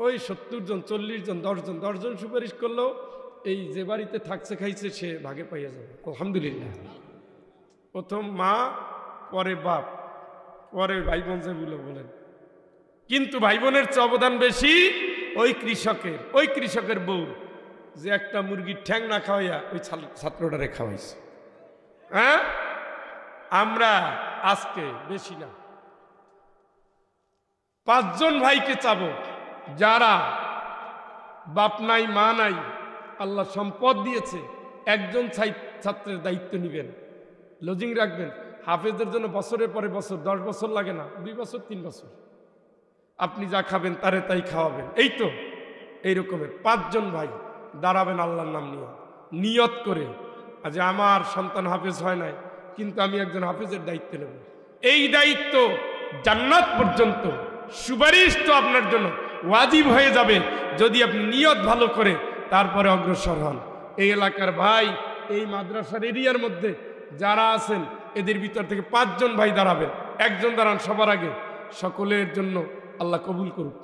ওই 70 জন, 40 জন, 10 জন, 10 জন সুপারিশ করলো, এই যে বাড়িতে থাকছে খাইছে সে ভাগে পাইয়া যাবে, আলহামদুলিল্লাহ। প্রথম মা, পরে বাপ, পরে ভাই বোন যেগুলো বলেন। কিন্তু ভাই বোনের চেয়ে অবদান বেশি ওই কৃষকের, ওই কৃষকের বউ যে একটা মুরগির ঠ্যাং না খাওয়াইয়া ওই ছাত্রটারে খাওয়াইছে। হ্যাঁ, আমরা আজকে বেশি না 5 জন ভাইকে চাবো, যারা বাপ নাই মা নাই, আল্লাহ সম্পদ দিয়েছে, একজন ছাত্রের দায়িত্ব নিবেন, লজিং রাখবেন, হাফেজদের জন্য বছরের পরে বছর 10 বছর লাগে না, 2 বছর 3 বছর। আপনি যা খাবেন তারে তাই খাওয়াবেন। এই তো এই রকমের 5 জন ভাই দাঁড়াবেন আল্লাহর নাম নিয়ে, নিয়ত করে আজ আমার সন্তান হাফেজ হয় নাই, কিন্তু আমি একজন হাফেজের দায়িত্ব নেব। এই দায়িত্ব জান্নাত পর্যন্ত সুপারিশ তো আপনার জন্য ওয়াজিব হয়ে যাবে যদি আপনি নিয়ত ভালো করে তারপরে অগ্রসর হন। এই এলাকার ভাই, এই মাদ্রাসার এরিয়ার মধ্যে যারা আছেন এদের ভিতর থেকে 5 জন ভাই দাঁড়াবেন। একজন দাঁড়ান সবার আগে। সকলের জন্য আল্লাহ কবুল করুক।